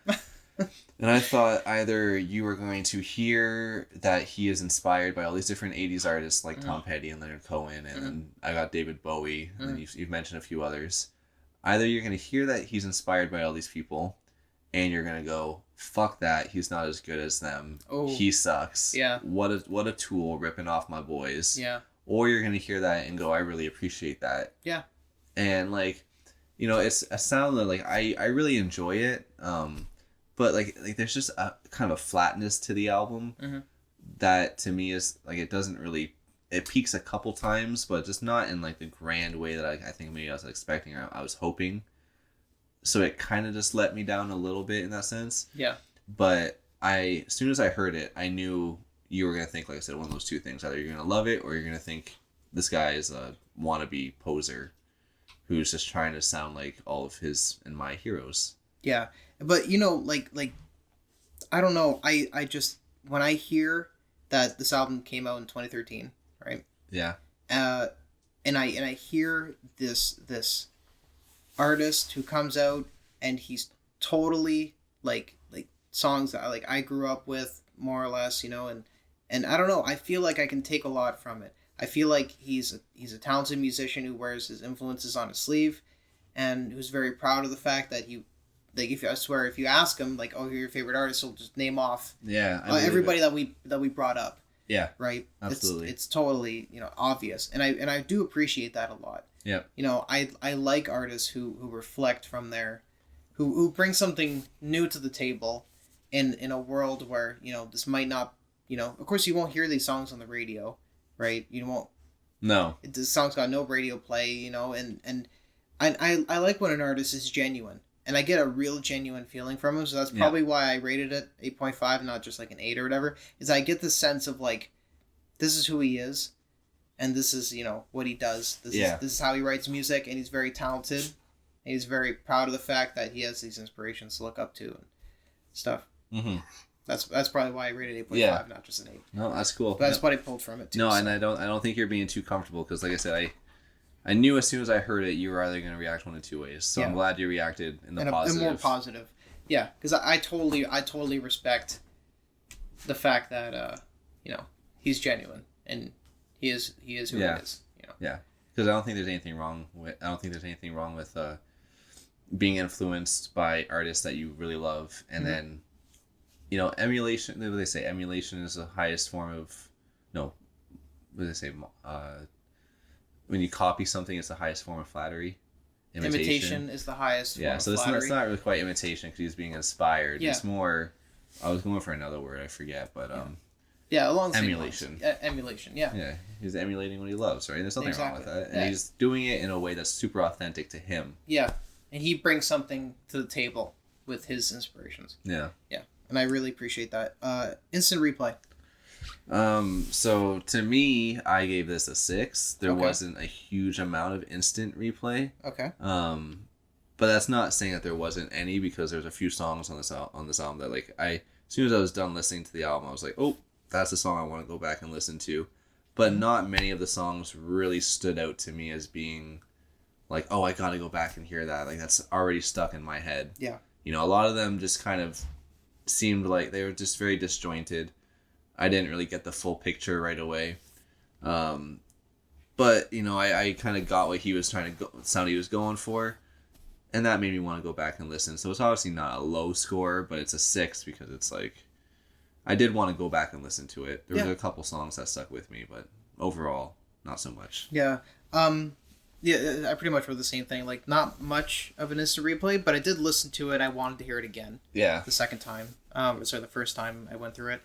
S1: And I thought either you were going to hear that he is inspired by all these different 80s artists like Tom Petty and Leonard Cohen, and then I got David Bowie, and then you've mentioned a few others. Either you're going to hear that he's inspired by all these people, and you're going to go, fuck that, he's not as good as them.
S2: Oh.
S1: He sucks.
S2: Yeah.
S1: What a tool ripping off my boys.
S2: Yeah.
S1: Or you're going to hear that and go, I really appreciate that.
S2: Yeah.
S1: And like, you know, it's a sound that like I really enjoy it. But like there's just a kind of a flatness to the album that to me is like it doesn't really, it peaks a couple times, but just not in like the grand way that I think maybe I was expecting or I was hoping. So it kind of just let me down a little bit in that sense.
S2: Yeah.
S1: But as soon as I heard it, I knew you were gonna think, like I said, one of those two things: either you're gonna love it or you're gonna think this guy is a wannabe poser who's just trying to sound like all of his and my heroes.
S2: Yeah. But you know, like I don't know. I just, when I hear that this album came out in 2013, right?
S1: Yeah.
S2: And I hear this artist who comes out and he's totally like songs that I grew up with more or less, you know, and I don't know. I feel like I can take a lot from it. I feel like he's a talented musician who wears his influences on his sleeve, and who's very proud of the fact that he. Like if you ask him like, oh, who are your favorite artists, he'll just name off everybody that we brought up.
S1: Yeah,
S2: right.
S1: Absolutely,
S2: it's totally, you know, obvious, and I do appreciate that a lot.
S1: Yeah,
S2: you know, I like artists who reflect from their, who bring something new to the table, in a world where, you know, this might not, you know, of course you won't hear these songs on the radio, right? You won't.
S1: No,
S2: this song's got no radio play, you know, and I like when an artist is genuine. And I get a real genuine feeling from him, so that's probably why I rated it 8.5, not just like an 8 or whatever. Is I get the sense of like, this is who he is, and this is, you know, what he does. This is how he writes music, and he's very talented. And he's very proud of the fact that he has these inspirations to look up to and stuff. Mm-hmm. That's probably why I rated 8.5, not just an 8.
S1: No, that's cool.
S2: But that's what I pulled from it too.
S1: No,
S2: so.
S1: And I don't think you're being too comfortable because, like I said, I knew as soon as I heard it, you were either going to react one of two ways. So I'm glad you reacted in the positive.
S2: And more positive. Yeah, because I totally respect the fact that, you know, he's genuine and he is who he is. You know?
S1: Yeah, because I don't think there's anything wrong with being influenced by artists that you really love, and then, you know, emulation. What do they say? Emulation is the highest form of, no, what do they say? When you copy something, it's the highest form of flattery.
S2: Imitation is the highest form of flattery.
S1: It's not really quite imitation because he's being inspired. Yeah. It's more, I was going for another word, I forget, but
S2: along the
S1: emulation.
S2: Emulation, yeah.
S1: Yeah, he's emulating what he loves, right? There's nothing wrong with that. And he's doing it in a way that's super authentic to him.
S2: Yeah, and he brings something to the table with his inspirations.
S1: Yeah.
S2: Yeah, and I really appreciate that. Instant Replay.
S1: So to me, I gave this a 6. There wasn't a huge amount of instant replay.
S2: Okay.
S1: But that's not saying that there wasn't any, because there's a few songs on this album that, like, as soon as I was done listening to the album, I was like, oh, that's the song I want to go back and listen to. But not many of the songs really stood out to me as being like, oh, I gotta go back and hear that. Like, that's already stuck in my head.
S2: Yeah.
S1: You know, a lot of them just kind of seemed like they were just very disjointed. I didn't really get the full picture right away. But, you know, I kind of got what he was trying to sound he was going for. And that made me want to go back and listen. So it's obviously not a low score, but it's a 6 because it's like, I did want to go back and listen to it. There were a couple songs that stuck with me, but overall, not so much.
S2: Yeah. Yeah, I pretty much wrote the same thing. Like, not much of an instant replay, but I did listen to it. I wanted to hear it again.
S1: Yeah.
S2: The second time. The first time I went through it.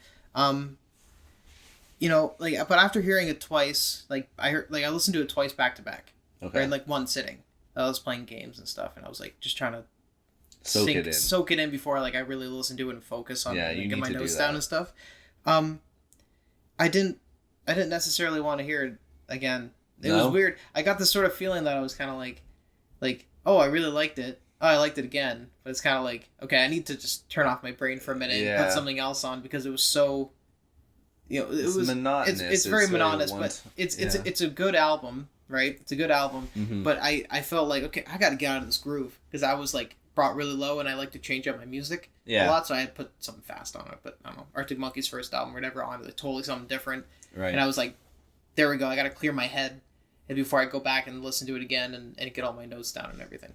S2: You know, like, but after hearing it twice, like, I listened to it twice back to back.
S1: Okay.
S2: Or in, like, one sitting. I was playing games and stuff, and I was, like, just trying to soak it in before, like, I really listen to it and focus on it and get my notes down and stuff. I didn't necessarily want to hear it again. It was weird. I got this sort of feeling that I was kind of like, like, oh, I really liked it. Oh, I liked it again. But it's kind of like, okay, I need to just turn off my brain for a minute and
S1: Yeah.
S2: put something else on because it was so, it
S1: It's
S2: was
S1: monotonous.
S2: it's very monotonous,
S1: one-
S2: but it's
S1: yeah.
S2: it's a good album, right? It's a good album,
S1: Mhm.
S2: but I felt like, okay, I got to get out of this groove because I was like brought really low and I like to change up my music a
S1: Yeah.
S2: lot, so I had put something fast on it. But I don't know, Arctic Monkeys' first album or whatever on it, like, totally something different,
S1: Right.
S2: and I was like, there we go, I got to clear my head and before I go back and listen to it again and get all my notes down and everything.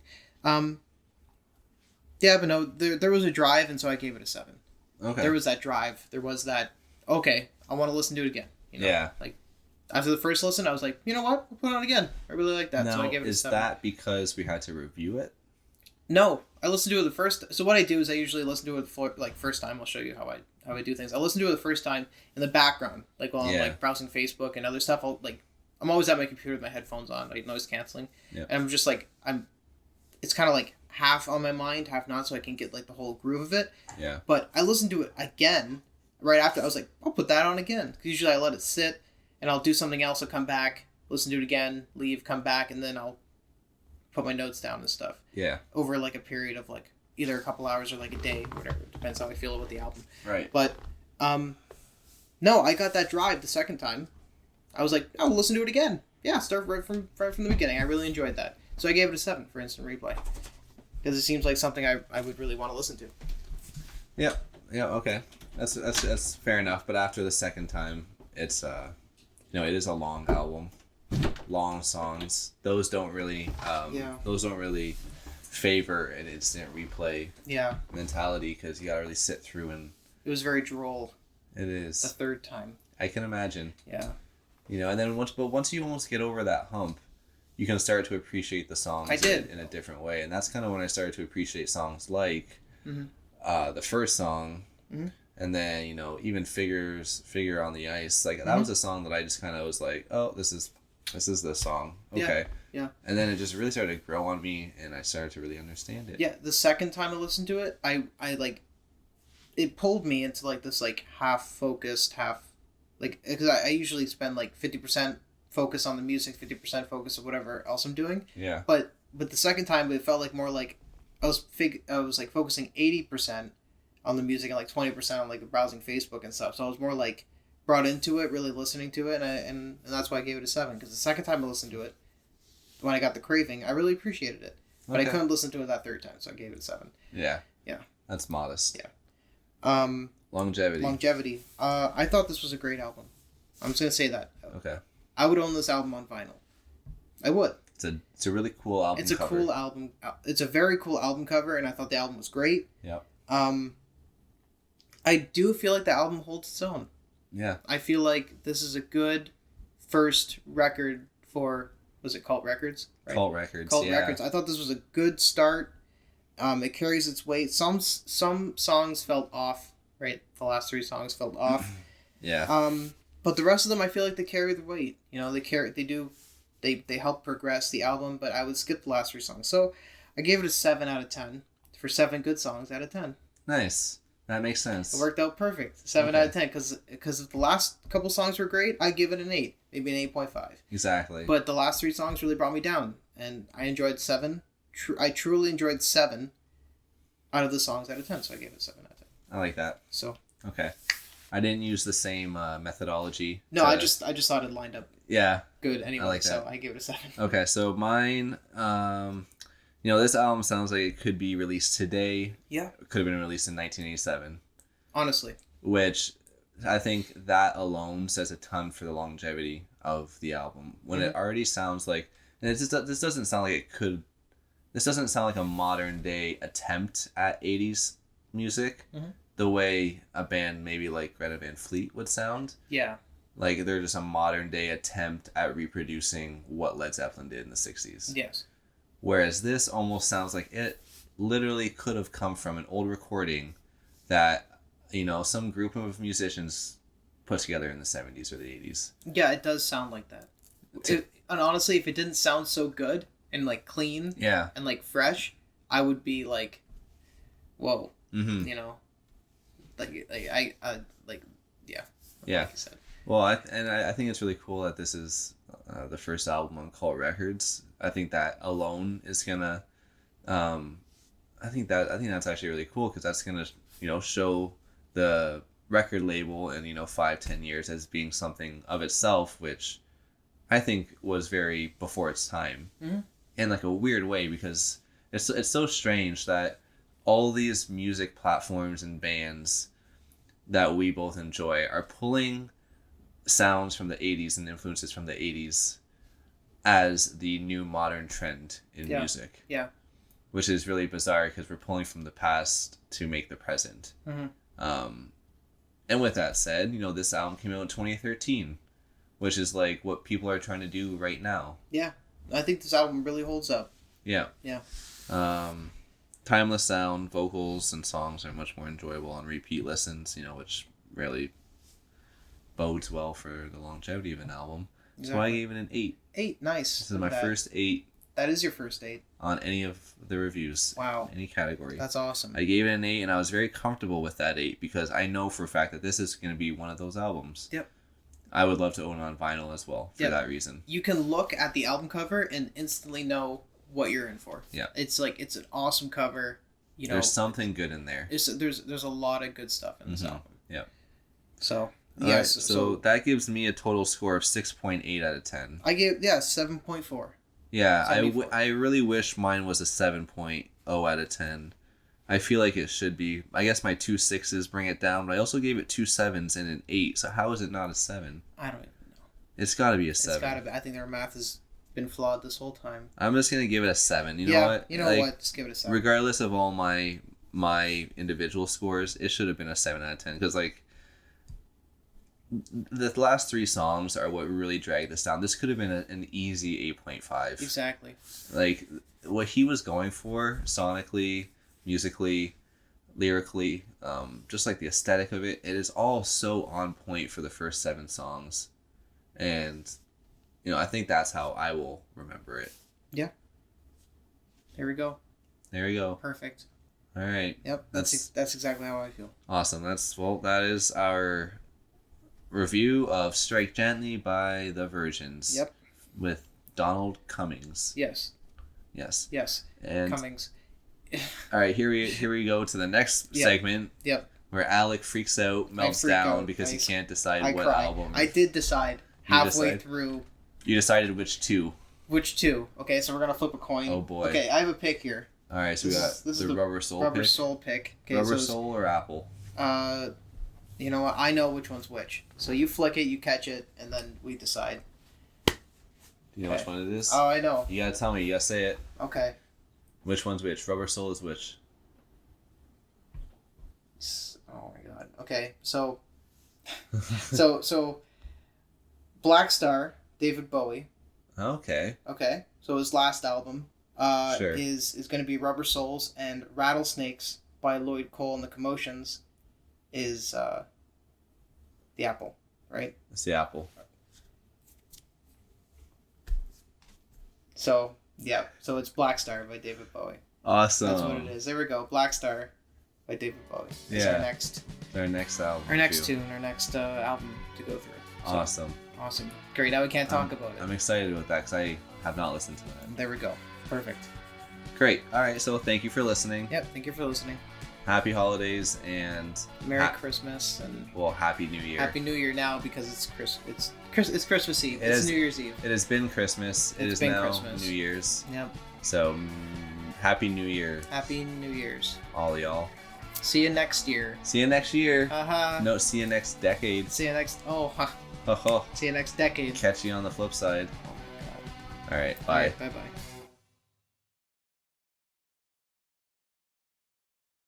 S2: Yeah, but no, there was a drive, and so I gave it a 7.
S1: Okay.
S2: There was that drive. There was that, okay, I want to listen to it again. You know?
S1: Yeah.
S2: Like, after the first listen, I was like, you know what? I'll put it on again. I really like that.
S1: Now,
S2: So I gave it a
S1: is
S2: 7.
S1: that because we had to review it?
S2: No, I listened to it the first. So what I do is I usually listen to it for like first time. I'll show you how I do things. I listen to it the first time in the background, like while I'm
S1: Yeah.
S2: like browsing Facebook and other stuff. I'm always at my computer with my headphones on, like noise canceling,
S1: Yeah.
S2: and I'm just like It's kind of like half on my mind, half not, so I can get like the whole groove of it.
S1: Yeah.
S2: But I listened to it again right after. I was like, I'll put that on again. 'Cause usually I let it sit and I'll do something else. I'll come back, listen to it again, leave, come back, and then I'll put my notes down and stuff
S1: Yeah.
S2: over like a period of like either a couple hours or like a day, whatever. It depends how I feel about the album.
S1: Right.
S2: But no, I got that drive the second time. I was like, I'll listen to it again. Yeah, start right from the beginning. I really enjoyed that. So I gave it a 7 for instant replay. Because it seems like something I would really want to listen to.
S1: Yeah. Yeah. Okay. That's fair enough. But after the second time, it's it is a long album, long songs. Those don't really Those don't really favor an instant replay
S2: Yeah.
S1: mentality because you gotta really sit through and
S2: It was very droll
S1: it
S2: the
S1: is.
S2: third time.
S1: I can imagine.
S2: Yeah.
S1: And then once you almost get over that hump, you can start to appreciate the songs
S2: I did.
S1: in a different way. And that's kind of when I started to appreciate songs like
S2: Mhm.
S1: the first song,
S2: Mhm.
S1: and then, even Figure on the Ice. Like, that was a song that I just kind of was like, oh, this is the song. Okay.
S2: Yeah.
S1: And then it just really started to grow on me, and I started to really understand it.
S2: Yeah, the second time I listened to it, I like, it pulled me into like this like half focused, half, like, because I usually spend like 50% focus on the music, 50% focus of whatever else I'm doing.
S1: Yeah.
S2: But the second time it felt like more like I was like focusing 80% on the music and like 20% on like the browsing Facebook and stuff. So I was more like brought into it, really listening to it, and that's why I gave it a 7. Because the second time I listened to it, when I got the craving, I really appreciated it. But I
S1: Okay.
S2: couldn't listen to it that third time, so I gave it a 7.
S1: Yeah.
S2: Yeah.
S1: That's modest.
S2: Yeah.
S1: Longevity.
S2: Longevity. I thought this was a great album. I'm just gonna say that.
S1: Okay.
S2: I would own this album on vinyl. I would.
S1: It's a really cool album
S2: It's a
S1: cover.
S2: cool album. It's a very cool album cover, and I thought the album was great.
S1: Yep.
S2: I do feel like the album holds its own.
S1: Yeah.
S2: I feel like this is a good first record for, was it Cult Records? Right?
S1: Cult Records.
S2: Cult
S1: yeah.
S2: Records. I thought this was a good start. It carries its weight. Some songs felt off. Right, the last 3 songs felt off.
S1: Yeah.
S2: But the rest of them, I feel like they carry the weight. They help progress the album. But I would skip the last 3 songs. So I gave it a 7 out of 10 for 7 good songs out of 10.
S1: Nice. That makes sense.
S2: It worked out perfect. 7
S1: Okay.
S2: out of 10 because if the last couple songs were great, I'd give it an 8, maybe an 8.5.
S1: Exactly.
S2: But the last 3 songs really brought me down, and I enjoyed 7. I truly enjoyed 7 out of the songs out of 10, so I gave it 7 out of 10.
S1: I like that.
S2: So
S1: Okay. I didn't use the same methodology.
S2: no, I just thought it lined up
S1: Yeah.
S2: good anyway,
S1: I like
S2: so
S1: that.
S2: I gave it a 7.
S1: Okay, so mine, this album sounds like it could be released today.
S2: Yeah.
S1: It could have been released in 1987,
S2: Honestly,
S1: which I think that alone says a ton for the longevity of the album. When it already sounds like, and this doesn't sound like it could, this doesn't sound like a modern day attempt at 80s music, the way a band maybe like Greta Van Fleet would sound.
S2: yeah,
S1: Like they're just a modern day attempt at reproducing what Led Zeppelin did in the 60s.
S2: yes,
S1: Whereas this almost sounds like it literally could have come from an old recording that, some group of musicians put together in the 70s or the 80s.
S2: yeah. It does sound like that. And honestly, if it didn't sound so good and like clean
S1: Yeah.
S2: and like fresh, I would be like, whoa,
S1: Mm-hmm.
S2: yeah.
S1: Yeah.
S2: Like you said.
S1: Well, I think it's really cool that this is the first album on Cult Records. I think that alone is gonna, I think that's actually really cool because that's gonna show the record label in 5-10 years as being something of itself, which I think was very before its time, in like a weird way, because it's so strange that all these music platforms and bands that we both enjoy are pulling sounds from the 80s and influences from the 80s as the new modern trend in music.
S2: Yeah.
S1: Which is really bizarre because we're pulling from the past to make the present. And with that said, this album came out in 2013, which is like what people are trying to do right now.
S2: Yeah. I think this album really holds up.
S1: Yeah.
S2: Yeah.
S1: Timeless sound, vocals, and songs are much more enjoyable on repeat listens, which really bodes well for the longevity of an album. Exactly. So I gave it an 8.
S2: 8, nice.
S1: This is my first 8.
S2: That is your first 8.
S1: On any of the reviews.
S2: Wow.
S1: Any category.
S2: That's awesome.
S1: I gave it an 8, and I was very comfortable with that 8 because I know for a fact that this is going to be one of those albums.
S2: Yep.
S1: I would love to own it on vinyl as well for that reason.
S2: You can look at the album cover and instantly know what you're in for.
S1: Yeah.
S2: It's like, it's an awesome cover.
S1: There's something good in there.
S2: There's a lot of good stuff in this album.
S1: Yeah.
S2: So,
S1: yes. Right, so that gives me a total score of 6.8 out of 10.
S2: I gave, 7.4.
S1: Yeah, I really wish mine was a 7.0 out of 10. I feel like it should be. I guess my 2 6s bring it down, but I also gave it 2 7s and an 8. So how is it not a 7?
S2: I don't even know.
S1: It's got to be a 7.
S2: It's got to be. I think their math has been flawed this whole time.
S1: I'm just going to give it a 7. You know what?
S2: You know what? Just give it a 7.
S1: Regardless of all my individual scores, it should have been a 7 out of 10 because like the last 3 songs are what really dragged this down. This could have been an easy 8.5.
S2: Exactly.
S1: Like what he was going for sonically, musically, lyrically, just like the aesthetic of it, it is all so on point for the first 7 songs. And I think that's how I will remember it.
S2: Yeah. There we go.
S1: There you go.
S2: Perfect.
S1: All right.
S2: Yep. That's exactly how I feel.
S1: Awesome. That is our review of Strike Gently by The Virgins.
S2: Yep.
S1: With Donald Cummings.
S2: Yes.
S1: And
S2: Cummings.
S1: All right, here we go to the next segment.
S2: Yep.
S1: Where Alec freaks out, melts down because he can't decide what album.
S2: I did decide halfway through.
S1: You decided which 2.
S2: Which 2? Okay, so we're gonna flip a coin.
S1: Oh boy.
S2: Okay, I have a pick here.
S1: All right, so we got the Rubber Soul
S2: Rubber Soul pick. Okay,
S1: Rubber Soul or Apple?
S2: You know what? I know which one's which. So you flick it, you catch it, and then we decide.
S1: Do you know which one it is?
S2: Oh, I know.
S1: You gotta tell me. You gotta say it.
S2: Okay.
S1: Which one's which? Rubber Soul is which?
S2: Oh my god. Okay, so so Black Star, David Bowie.
S1: Okay.
S2: Okay. So his last album is going to be Rubber Souls, and Rattlesnakes by Lloyd Cole and the Commotions is the Apple, right?
S1: It's the Apple.
S2: So, yeah. So it's Black Star by David Bowie.
S1: Awesome.
S2: That's what it is. There we go. Black Star by David Bowie. It's our next
S1: album.
S2: Our next tune, our next album to go through. So, awesome. Great. Now we can't talk about it.
S1: I'm excited about that because I have not listened to that.
S2: There we go. Perfect.
S1: Great. All right. So thank you for listening.
S2: Yep. Thank you for listening.
S1: Happy holidays and
S2: Merry Christmas and
S1: Happy New Year.
S2: Happy New Year now because it's Christmas Eve. It's New Year's Eve.
S1: It has been Christmas. It is now Christmas. New Year's.
S2: Yep.
S1: So Happy New Year.
S2: Happy New Year's.
S1: All y'all.
S2: See you next year.
S1: See you next year.
S2: Uh-huh.
S1: No, see you next decade.
S2: See you next. See you next decade.
S1: Catch you on the flip side.
S2: Oh my god.
S1: All right. Bye.
S2: Bye bye.